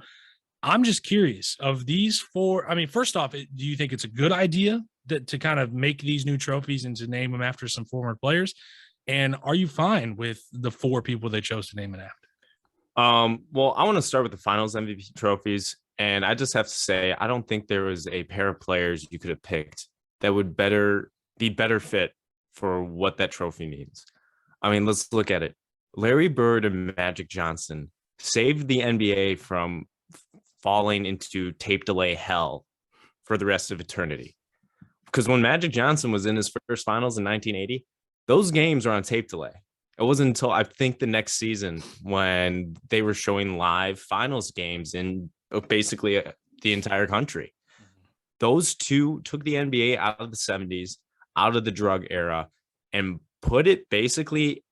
S1: I'm just curious of these four. I mean, first off, do you think it's a good idea to kind of make these new trophies and to name them after some former players? And are you fine with the four people they chose to name it after?
S2: Well, I want to start with the finals MVP trophies. And I just have to say, I don't think there was a pair of players you could have picked that would be better fit for what that trophy means. I mean, let's look at it. Larry Bird and Magic Johnson saved the NBA from falling into tape delay hell for the rest of eternity. Because when Magic Johnson was in his first finals in 1980, those games are on tape delay. It wasn't until I think the next season when they were showing live finals games in basically the entire country. Those two took the NBA out of the 70s, out of the drug era, and put it basically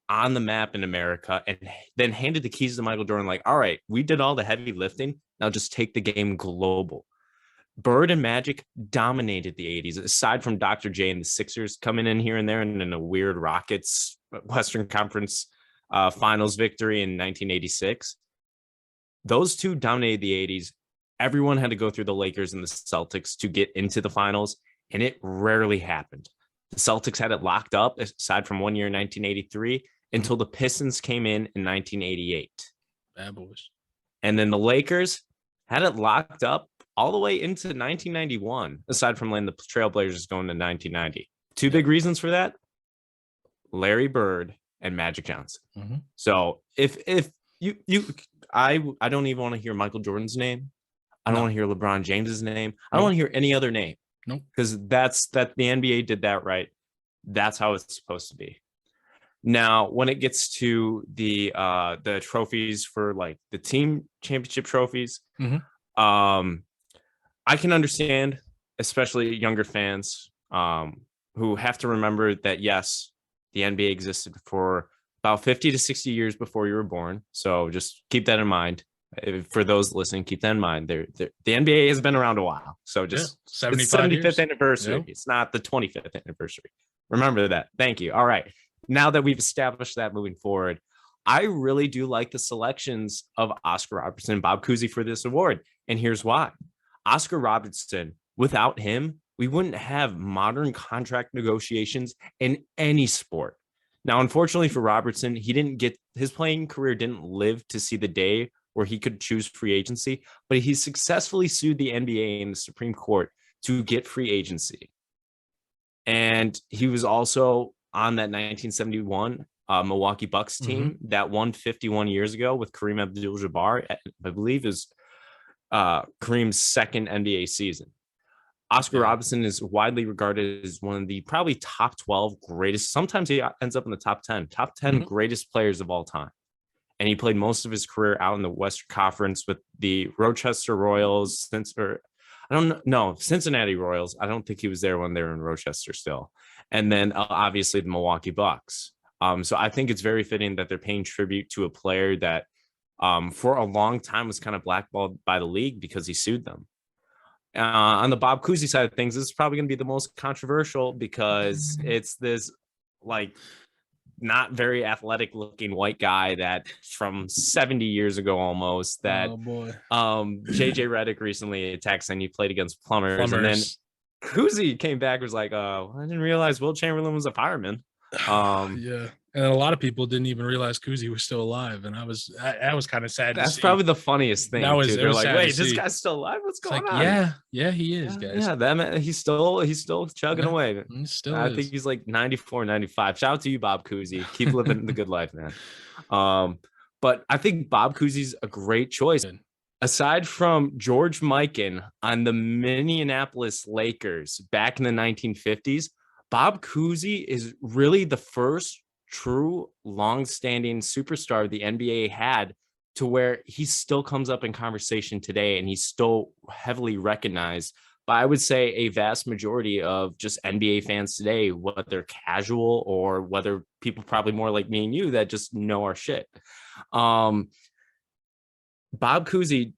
S2: on the map in America, and then handed the keys to Michael Jordan like, all right, we did all the heavy lifting. Now just take the game global. Bird and Magic dominated the 80s, aside from Dr. J and the Sixers coming in here and there, and in a weird Rockets Western Conference finals victory in 1986. Those two dominated the 80s. Everyone had to go through the Lakers and the Celtics to get into the finals, and it rarely happened. The Celtics had it locked up, aside from one year in 1983, until the Pistons came in 1988.
S1: Bad boys.
S2: And then the Lakers had it locked up all the way into 1991, aside from letting the Trailblazers go into 1990. Two big reasons for that: Larry Bird and Magic Johnson.
S1: Mm-hmm.
S2: So if I don't even want to hear Michael Jordan's name. I don't want to hear LeBron James's name. I don't want to hear any other name.
S1: Nope.
S2: Because that's the NBA did that right. That's how it's supposed to be. Now, when it gets to the trophies for like the team championship trophies, I can understand, especially younger fans who have to remember that, yes, the NBA existed for about 50 to 60 years before you were born. So just keep that in mind. For those listening, keep that in mind. The NBA has been around a while. So just
S1: 75
S2: it's 75th
S1: years.
S2: anniversary.
S1: Yep.
S2: It's not the 25th anniversary. Remember that. Thank you. All right. Now that we've established that moving forward, I really do like the selections of Oscar Robertson and Bob Cousy for this award. And here's why. Oscar Robertson, without him, we wouldn't have modern contract negotiations in any sport. Now, unfortunately for Robertson, his playing career didn't live to see the day where he could choose free agency, but he successfully sued the NBA and the Supreme Court to get free agency. And he was also on that 1971 Milwaukee Bucks team that won 51 years ago with Kareem Abdul-Jabbar. I believe is Kareem's second NBA season. Oscar Robertson is widely regarded as one of the probably top 12 greatest. Sometimes he ends up in the top 10 greatest players of all time. And he played most of his career out in the Western Conference with the Rochester Royals, Cincinnati Royals. I don't think he was there when they were in Rochester still. And then obviously the Milwaukee Bucks. So I think it's very fitting that they're paying tribute to a player that for a long time was kind of blackballed by the league because he sued them. On the Bob Cousy side of things, this is probably going to be the most controversial because it's this like not very athletic looking white guy that from 70 years ago almost that JJ Redick recently attacked saying he played against plumbers. And then Cousy came back was like, I didn't realize Will Chamberlain was a fireman.
S1: And a lot of people didn't even realize Cousy was still alive, and I was kind of sad.
S2: That's probably the funniest thing. They're like, wait, this guy's still alive? What's going on?
S1: Yeah, he is, guys.
S2: Yeah, that man, he's still chugging away.
S1: I
S2: think he's like 94, 95. Shout out to you, Bob Cousy. Keep living the good life, man. But I think Bob Cousy's a great choice. Aside from George Mikan on the Minneapolis Lakers back in the 1950s, Bob Cousy is really the first true long-standing superstar the NBA had, to where he still comes up in conversation today and he's still heavily recognized by, I would say, a vast majority of just NBA fans today, whether casual or whether people probably more like me and you that just know our shit. Um, Bob Cousy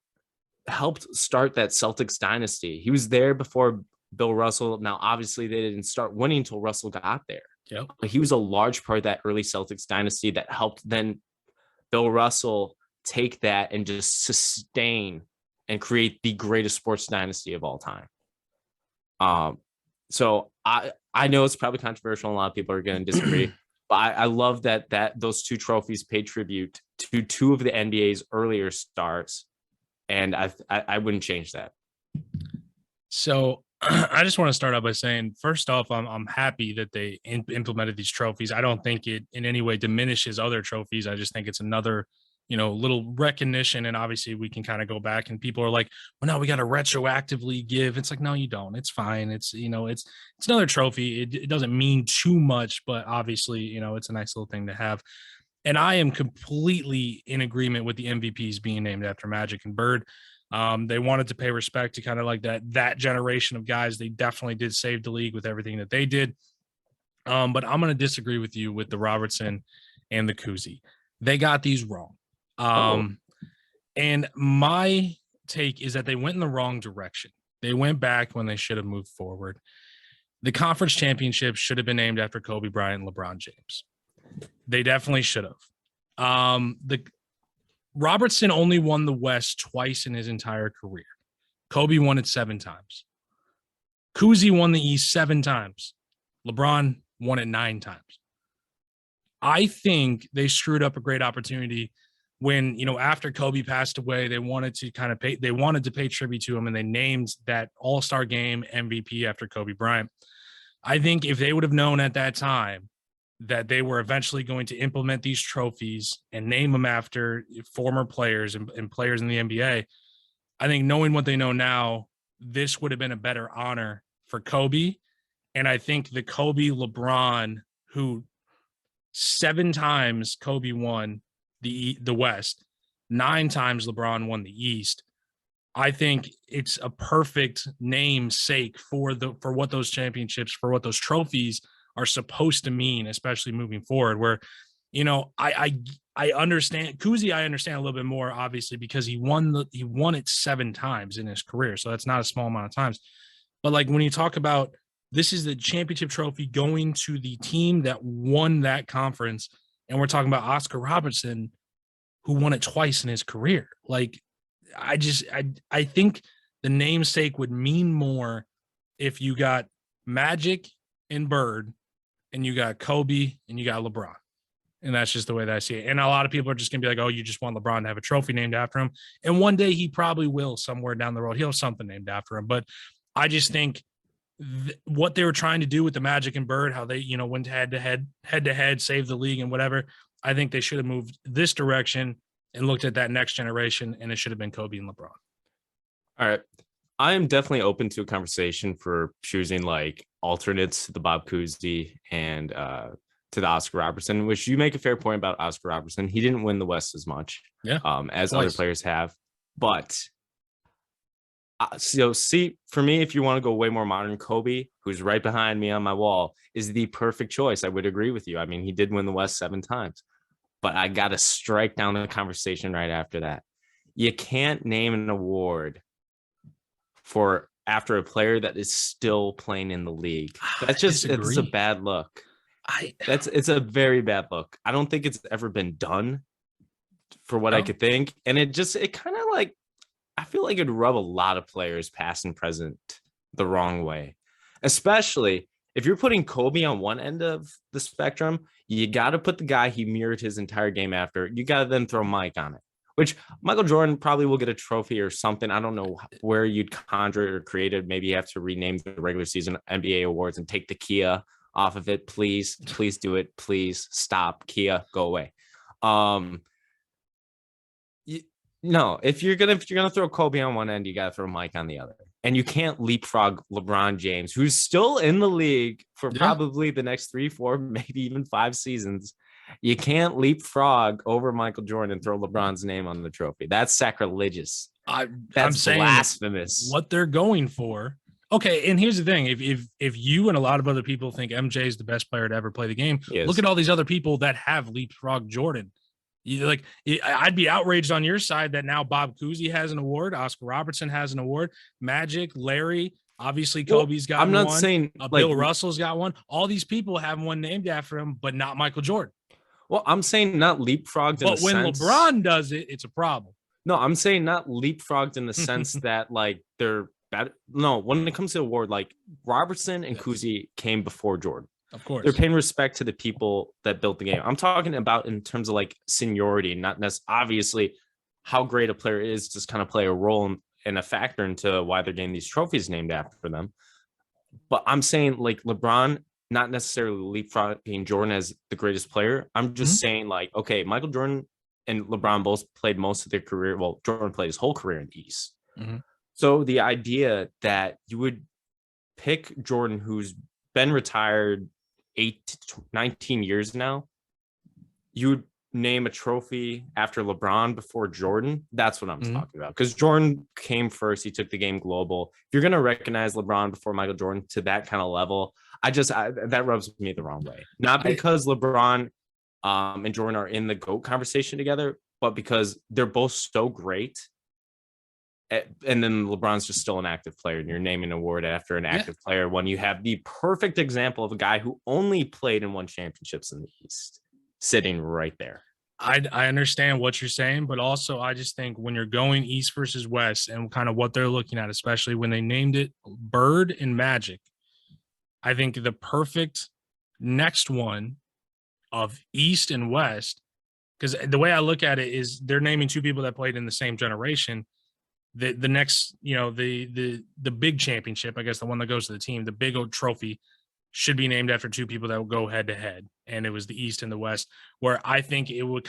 S2: helped start that Celtics dynasty. He was there before Bill Russell. Now, obviously, they didn't start winning until Russell got there.
S1: Yep.
S2: But he was a large part of that early Celtics dynasty that helped then Bill Russell take that and just sustain and create the greatest sports dynasty of all time. So I know it's probably controversial and a lot of people are going to disagree, but I love that those two trophies pay tribute to two of the NBA's earlier stars, and I wouldn't change that.
S1: So I just want to start out by saying, first off, I'm happy that they implemented these trophies. I don't think it in any way diminishes other trophies. I just think it's another, little recognition. And obviously we can kind of go back and people are like, well, no, we got to retroactively give. It's like, no, you don't. It's fine. It's another trophy. It doesn't mean too much, but obviously, it's a nice little thing to have. And I am completely in agreement with the MVPs being named after Magic and Bird. They wanted to pay respect to kind of like that generation of guys. They definitely did save the league with everything that they did. But I'm going to disagree with you with the Robertson and the Cousy. They got these wrong. And my take is that they went in the wrong direction. They went back when they should have moved forward. The conference championship should have been named after Kobe Bryant and LeBron James. They definitely should have. The Robertson only won the West twice in his entire career. Kobe won it 7 times. Cousy won the East 7 times. LeBron won it 9 times. I think they screwed up a great opportunity when, after Kobe passed away, they wanted to pay tribute to him, and they named that All-Star Game MVP after Kobe Bryant. I think if they would have known at that time that they were eventually going to implement these trophies and name them after former players and players in the NBA, I think knowing what they know now, this would have been a better honor for Kobe. And I think the Kobe LeBron, who 7 times Kobe won the West, 9 times LeBron won the East, I think it's a perfect namesake for what those championships, for what those trophies are supposed to mean, especially moving forward, where, I understand Cousy. I understand a little bit more, obviously, because he won it 7 times in his career. So that's not a small amount of times. But like when you talk about this is the championship trophy going to the team that won that conference, and we're talking about Oscar Robertson, who won it twice in his career. Like, I think the namesake would mean more if you got Magic and Bird, and you got Kobe and you got LeBron. And that's just the way that I see it. And a lot of people are just going to be like, oh, you just want LeBron to have a trophy named after him. And one day he probably will somewhere down the road. He'll have something named after him. But I just think what they were trying to do with the Magic and Bird, how they, went head to head, saved the league and whatever. I think they should have moved this direction and looked at that next generation, and it should have been Kobe and LeBron.
S2: All right. I am definitely open to a conversation for choosing like alternates to the Bob Cousy and to the Oscar Robertson, which you make a fair point about Oscar Robertson. He didn't win the West as much as other players have. But so see, for me, if you want to go way more modern, Kobe, who's right behind me on my wall, is the perfect choice. I would agree with you. I mean, he did win the West 7 times, but I got to strike down the conversation right after that. You can't name an award for after a player that is still playing in the league. It's a bad look. It's a very bad look. I don't think it's ever been done for what I could think. And it kind of like, I feel like it'd rub a lot of players past and present the wrong way, especially if you're putting Kobe on one end of the spectrum. You got to put the guy he mirrored his entire game after. You got to then throw Mike on it, which Michael Jordan probably will get a trophy or something. I don't know where you'd conjure it or create it. Maybe you have to rename the regular season NBA awards and take the Kia off of it. Please do it. Please stop. Kia, go away. No, if you're gonna throw Kobe on one end, you gotta throw Mike on the other. And you can't leapfrog LeBron James, who's still in the league for
S1: Yeah.
S2: probably the next 3, 4, maybe even 5 seasons. You can't leapfrog over Michael Jordan and throw LeBron's name on the trophy. That's sacrilegious.
S1: I'm
S2: That's
S1: saying
S2: blasphemous.
S1: what they're going for. Okay, and here's the thing: if you and a lot of other people think MJ is the best player to ever play the game, look
S2: Yes.
S1: at all these other people that have leapfrog Jordan. You like, I'd be outraged on your side that now Bob Cousy has an award, Oscar Robertson has an award, Magic, Larry, obviously Kobe's got
S2: I'm not
S1: one,
S2: saying
S1: Bill Russell's got one. All these people have one named after him, but not Michael Jordan.
S2: well, I'm saying not leapfrogged in
S1: But
S2: the
S1: when
S2: sense.
S1: LeBron does it, it's a problem.
S2: No, I'm saying not leapfrogged in the sense that like they're bad. No, when it comes to award, like Robertson and Cousy came before Jordan.
S1: Of course.
S2: They're paying respect to the people that built the game. I'm talking about in terms of like seniority, not necessarily obviously how great a player is just kind of play a role and a factor into why they're getting these trophies named after them. But I'm saying like LeBron, not necessarily leapfrogging Jordan as the greatest player. I'm just saying like, okay, Michael Jordan and LeBron both played most of their career. Well, Jordan played his whole career in the East. So the idea that you would pick Jordan, who's been retired 19 years now, you would name a trophy after LeBron before Jordan. That's what I'm talking about. Because Jordan came first. He took the game global. If you're going to recognize LeBron before Michael Jordan to that kind of level, that rubs me the wrong way. Not because LeBron and Jordan are in the GOAT conversation together, but because they're both so great. And then LeBron's just still an active player, and you're naming an award after an active player when you have the perfect example of a guy who only played and won championships in the East sitting right there.
S1: I understand what you're saying, but also I just think when you're going East versus West and kind of what they're looking at, especially when they named it Bird and Magic, I think the perfect next one of East and West, because the way I look at it is they're naming two people that played in the same generation. The next, the big championship, I guess the one that goes to the team, the big old trophy should be named after two people that will go head to head. And it was the East and the West, where I think it would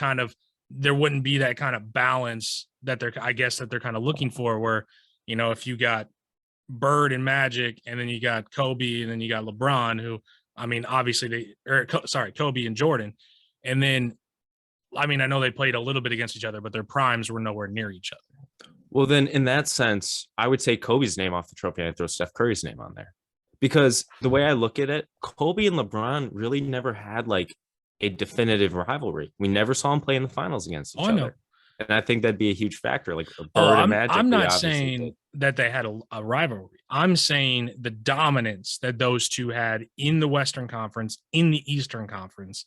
S1: there wouldn't be that kind of balance that they're kind of looking for, where, if you got Bird and Magic, and then you got Kobe, and then you got LeBron, who, I mean, obviously Kobe and Jordan. And then, I mean, I know they played a little bit against each other, but their primes were nowhere near each other.
S2: Well, then in that sense, I would take Kobe's name off the trophy and I'd throw Steph Curry's name on there. Because the way I look at it, Kobe and LeBron really never had like a definitive rivalry. We never saw them play in the finals against each other. And I think that'd be a huge factor. Like Bird and Magic.
S1: I'm not saying that they had a rivalry. I'm saying the dominance that those two had in the Western Conference, in the Eastern Conference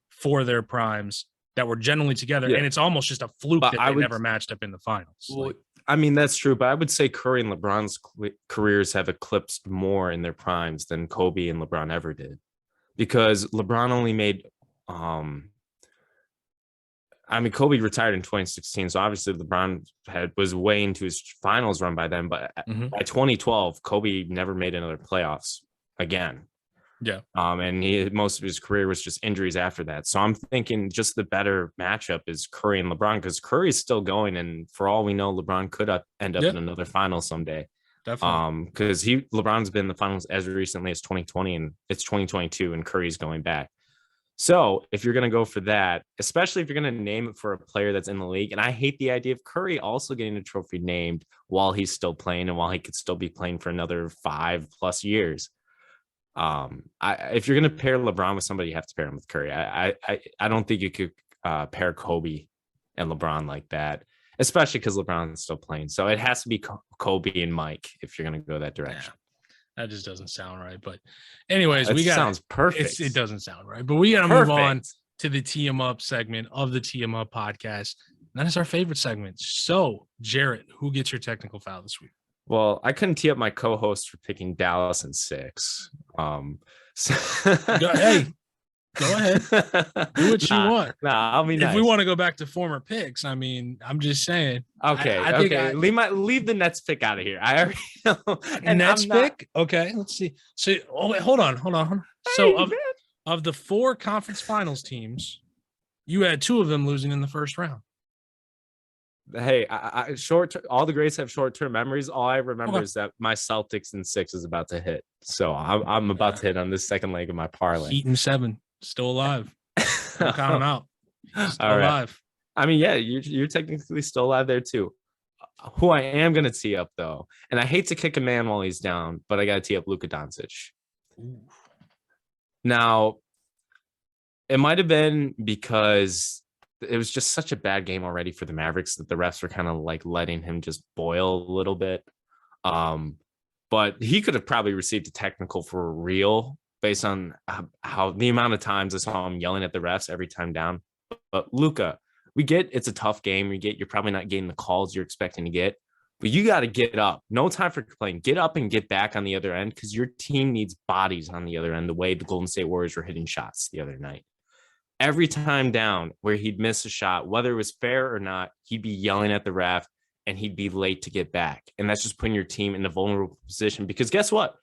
S1: for their primes that were generally together. Yeah. And it's almost just a fluke that they never matched up in the finals.
S2: Well, I mean, that's true, but I would say Curry and LeBron's careers have eclipsed more in their primes than Kobe and LeBron ever did, because LeBron only made, Kobe retired in 2016, so obviously LeBron was way into his finals run by then, but by 2012, Kobe never made another playoffs again.
S1: Yeah.
S2: And most of his career was just injuries after that. So I'm thinking just the better matchup is Curry and LeBron, because Curry's still going, and for all we know, LeBron could end up in another final someday.
S1: Definitely.
S2: Because LeBron's been in the finals as recently as 2020, and it's 2022, and Curry's going back. So if you're going to go for that, especially if you're going to name it for a player that's in the league, and I hate the idea of Curry also getting a trophy named while he's still playing and while he could still be playing for another 5+ years. If you're going to pair LeBron with somebody, you have to pair him with Curry. I don't think you could pair Kobe and LeBron like that, especially because LeBron's still playing. So it has to be Kobe and Mike if you're going to go that direction.
S1: Yeah, that just doesn't sound right. But anyways,
S2: sounds perfect.
S1: It doesn't sound right, but we got to move on to the Tee 'em Up segment of the Tee 'em Up podcast. That is our favorite segment. So Jarrett, who gets your technical foul this week?
S2: Well, I couldn't tee up my co-host for picking Dallas in 6.
S1: Hey, go ahead. Do what you want.
S2: I'll be nice.
S1: If we want to go back to former picks, I mean, I'm just saying.
S2: Okay. Leave the Nets pick out of here. I already know.
S1: And Nets pick? Okay, let's see. So, wait, hold on. So, of the 4 conference finals teams, you had 2 of them losing in the first round.
S2: Hey, all the greats have short-term memories. All I remember
S1: Okay.
S2: is that my Celtics in 6 is about to hit. So I'm about to hit on this second leg of my parlay.
S1: Heat in 7, still alive. Don't count him out. He's still
S2: All right.
S1: alive.
S2: I mean, yeah, you're technically still alive there too. Who I am gonna tee up though, and I hate to kick a man while he's down, but I gotta tee up Luka Doncic.
S1: Ooh.
S2: Now, it might have been because it was just such a bad game already for the Mavericks that the refs were kind of like letting him just boil a little bit. Um, but he could have probably received a technical for real based on how the amount of times I saw him yelling at the refs every time down. But Luka, we get it's a tough game. We get you're probably not getting the calls you're expecting to get, but you got to get up. No time for complaining. Get up and get back on the other end because your team needs bodies on the other end. The way the Golden State Warriors were hitting shots the other night, every time down where he'd miss a shot, whether it was fair or not, he'd be yelling at the ref and he'd be late to get back. And that's just putting your team in a vulnerable position because guess what?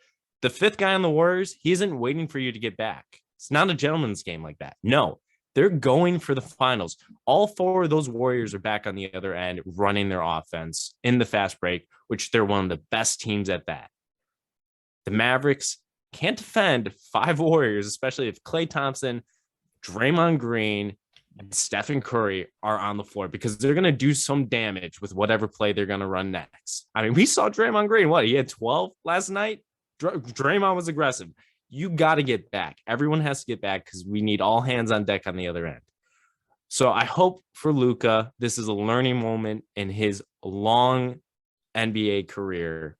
S2: The fifth guy on the Warriors, he isn't waiting for you to get back. It's not a gentleman's game like that. No, they're going for the finals. All four of those Warriors are back on the other end running their offense in the fast break, which they're one of the best teams at that. The Mavericks can't defend five Warriors, especially if Klay Thompson, Draymond Green, and Stephen Curry are on the floor because they're going to do some damage with whatever play they're going to run next. I mean, we saw Draymond Green. What? He had 12 last night. Draymond was aggressive. You got to get back. Everyone has to get back because we need all hands on deck on the other end. So I hope for Luka, this is a learning moment in his long NBA career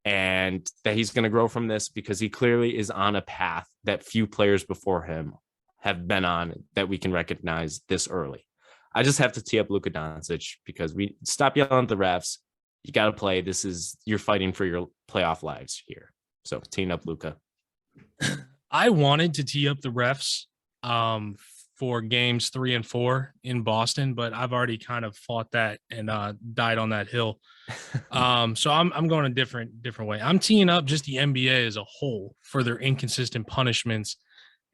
S2: and that he's going to grow from this because he clearly is on a path that few players before him have been on that we can recognize this early. I just have to tee up Luka Doncic because we stop yelling at the refs. You got to play. You're fighting for your playoff lives here. So teeing up Luka.
S1: I wanted to tee up the refs for games 3 and 4 in Boston, but I've already kind of fought that and died on that hill. So I'm going a different way. I'm teeing up just the NBA as a whole for their inconsistent punishments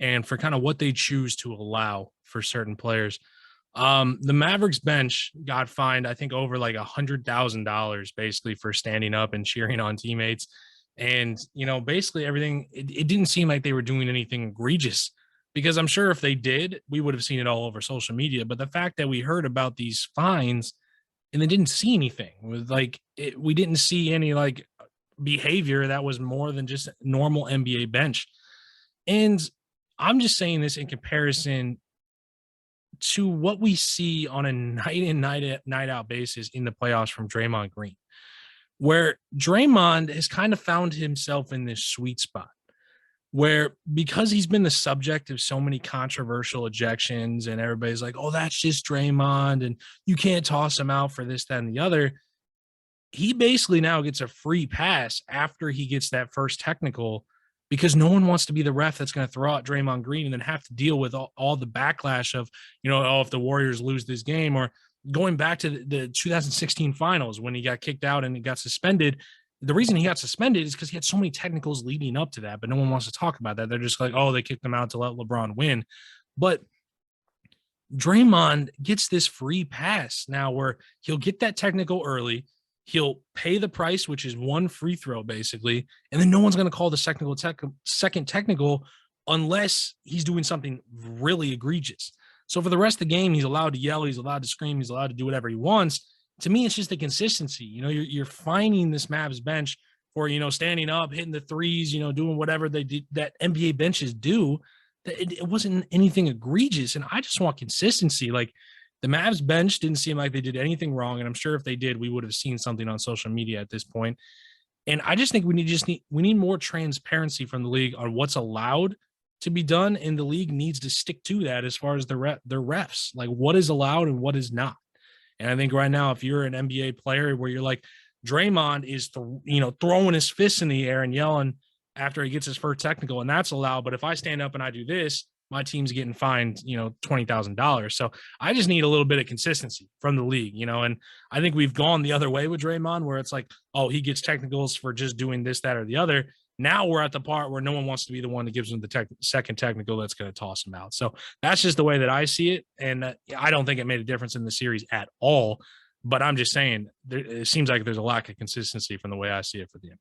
S1: and for kind of what they choose to allow for certain players. The Mavericks bench got fined, I think, over like $100,000 basically for standing up and cheering on teammates. And, basically everything, it didn't seem like they were doing anything egregious because I'm sure if they did, we would have seen it all over social media. But the fact that we heard about these fines and they didn't see anything was like, we didn't see any like behavior that was more than just normal NBA bench. And I'm just saying this in comparison to what we see on a night in, night out basis in the playoffs from Draymond Green, where Draymond has kind of found himself in this sweet spot where because he's been the subject of so many controversial ejections and everybody's like, oh, that's just Draymond and you can't toss him out for this, that, and the other. He basically now gets a free pass after he gets that first technical because no one wants to be the ref that's going to throw out Draymond Green and then have to deal with all the backlash of, oh, if the Warriors lose this game, or going back to the 2016 finals when he got kicked out and he got suspended. The reason he got suspended is because he had so many technicals leading up to that, but no one wants to talk about that. They're just like, oh, they kicked him out to let LeBron win. But Draymond gets this free pass now where he'll get that technical early. He'll pay the price, which is one free throw, basically. And then no one's going to call the second technical unless he's doing something really egregious. So for the rest of the game, he's allowed to yell, he's allowed to scream, he's allowed to do whatever he wants. To me, it's just the consistency. You're finding this Mavs bench for, standing up, hitting the threes, doing whatever they did that NBA benches do. It wasn't anything egregious. And I just want consistency. Like the Mavs bench didn't seem like they did anything wrong. And I'm sure if they did, we would have seen something on social media at this point. And I just think we need more transparency from the league on what's allowed to be done, and the league needs to stick to that as far as the refs, like what is allowed and what is not. And I think right now, if you're an NBA player where you're like Draymond is, throwing his fists in the air and yelling after he gets his first technical, and that's allowed. But if I stand up and I do this, my team's getting fined, $20,000. So I just need a little bit of consistency from the league, and I think we've gone the other way with Draymond where it's like, oh, he gets technicals for just doing this, that, or the other. Now we're at the part where no one wants to be the one that gives him the second technical that's going to toss him out. So that's just the way that I see it. And I don't think it made a difference in the series at all. But I'm just saying, it seems like there's a lack of consistency from the way I see it for the NBA.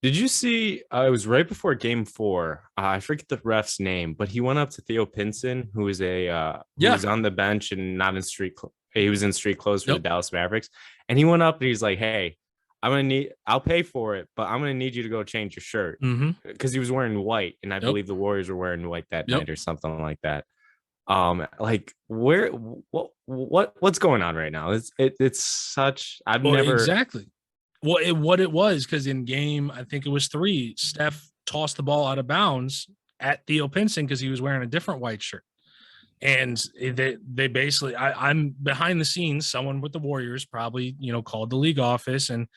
S2: Did you see? It was right before Game 4. I forget the ref's name, but he went up to Theo Pinson, who is who was on the bench and not in he was in street clothes for the Dallas Mavericks, and he went up and he's like, "Hey, I'll pay for it, but I'm gonna need you to go change your shirt," because he was wearing white, and I believe the Warriors were wearing white that night or something like that. Like what's going on right now? It's such
S1: exactly. Well, what it was, because in game, I think it was 3, Steph tossed the ball out of bounds at Theo Pinson because he was wearing a different white shirt. And they basically, I'm behind the scenes, someone with the Warriors probably, called the league office and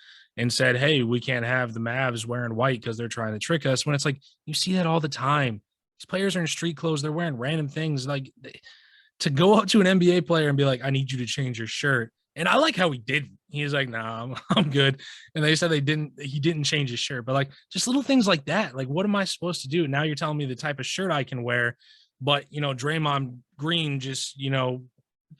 S1: said, hey, we can't have the Mavs wearing white because they're trying to trick us. When it's like, you see that all the time. These players are in street clothes. They're wearing random things. Like, to go up to an NBA player and be like, I need you to change your shirt. And I like how he didn't. He was like, nah, I'm good. And they said he didn't change his shirt. But like, just little things like that. Like, what am I supposed to do? Now you're telling me the type of shirt I can wear. But, Draymond Green just,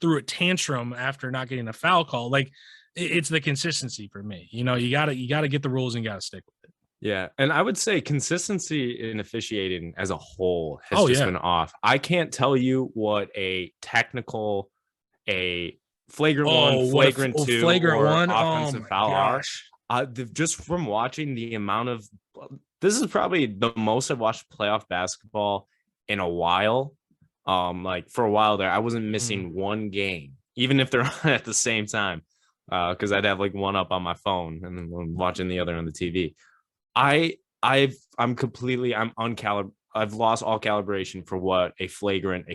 S1: threw a tantrum after not getting a foul call. Like, it's the consistency for me. You gotta get the rules and you gotta stick with it.
S2: Yeah. And I would say consistency in officiating as a whole has just been off. I can't tell you what a technical, a flagrant one, flagrant two,
S1: flagrant
S2: or
S1: one,
S2: offensive foul
S1: gosh.
S2: are. Just from watching the amount of, this is probably the most I've watched playoff basketball in a while. Like for a while there, I wasn't missing one game, even if they're on at the same time, because I'd have like one up on my phone and then watching the other on the TV. I'm uncalibrated. I've lost all calibration for what a flagrant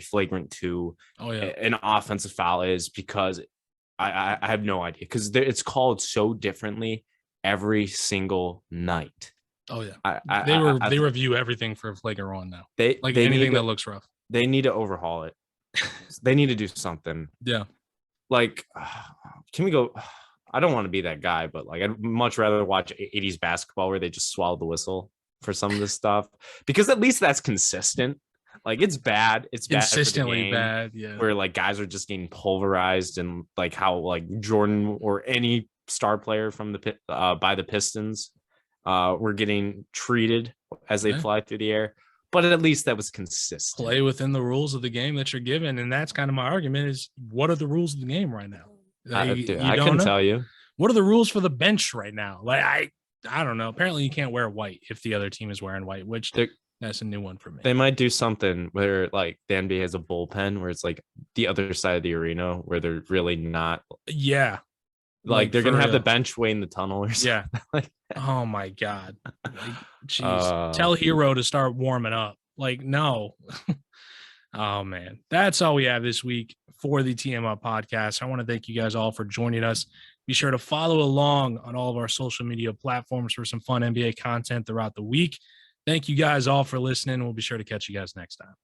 S2: two, an offensive foul is, because I have no idea, because it's called so differently every single night.
S1: Oh yeah, they review everything for a flagrant one now. They anything that looks rough.
S2: They need to overhaul it. They need to do something.
S1: Yeah,
S2: like, can we go? I don't want to be that guy, but like, I'd much rather watch 80s basketball where they just swallow the whistle for some of this stuff, because at least that's consistent. Like, it's bad. It's
S1: consistently bad. Yeah.
S2: Where like guys are just getting pulverized, and like how like Jordan or any star player from by the Pistons were getting treated as they fly through the air. But at least that was consistent.
S1: Play within the rules of the game that you're given. And that's kind of my argument is, what are the rules of the game right now?
S2: I can tell you.
S1: What are the rules for the bench right now? Like, I don't know. Apparently you can't wear white if the other team is wearing white, which that's a new one for me.
S2: They might do something where like the NBA has a bullpen where it's like the other side of the arena where they're really not.
S1: Yeah.
S2: Like they're going to have the bench way in the tunnel or something.
S1: Yeah. Oh my God. Jeez. Tell Hero to start warming up. Like, no. Oh man. That's all we have this week for the TM Up podcast. I want to thank you guys all for joining us. Be sure to follow along on all of our social media platforms for some fun NBA content throughout the week. Thank you guys all for listening. We'll be sure to catch you guys next time.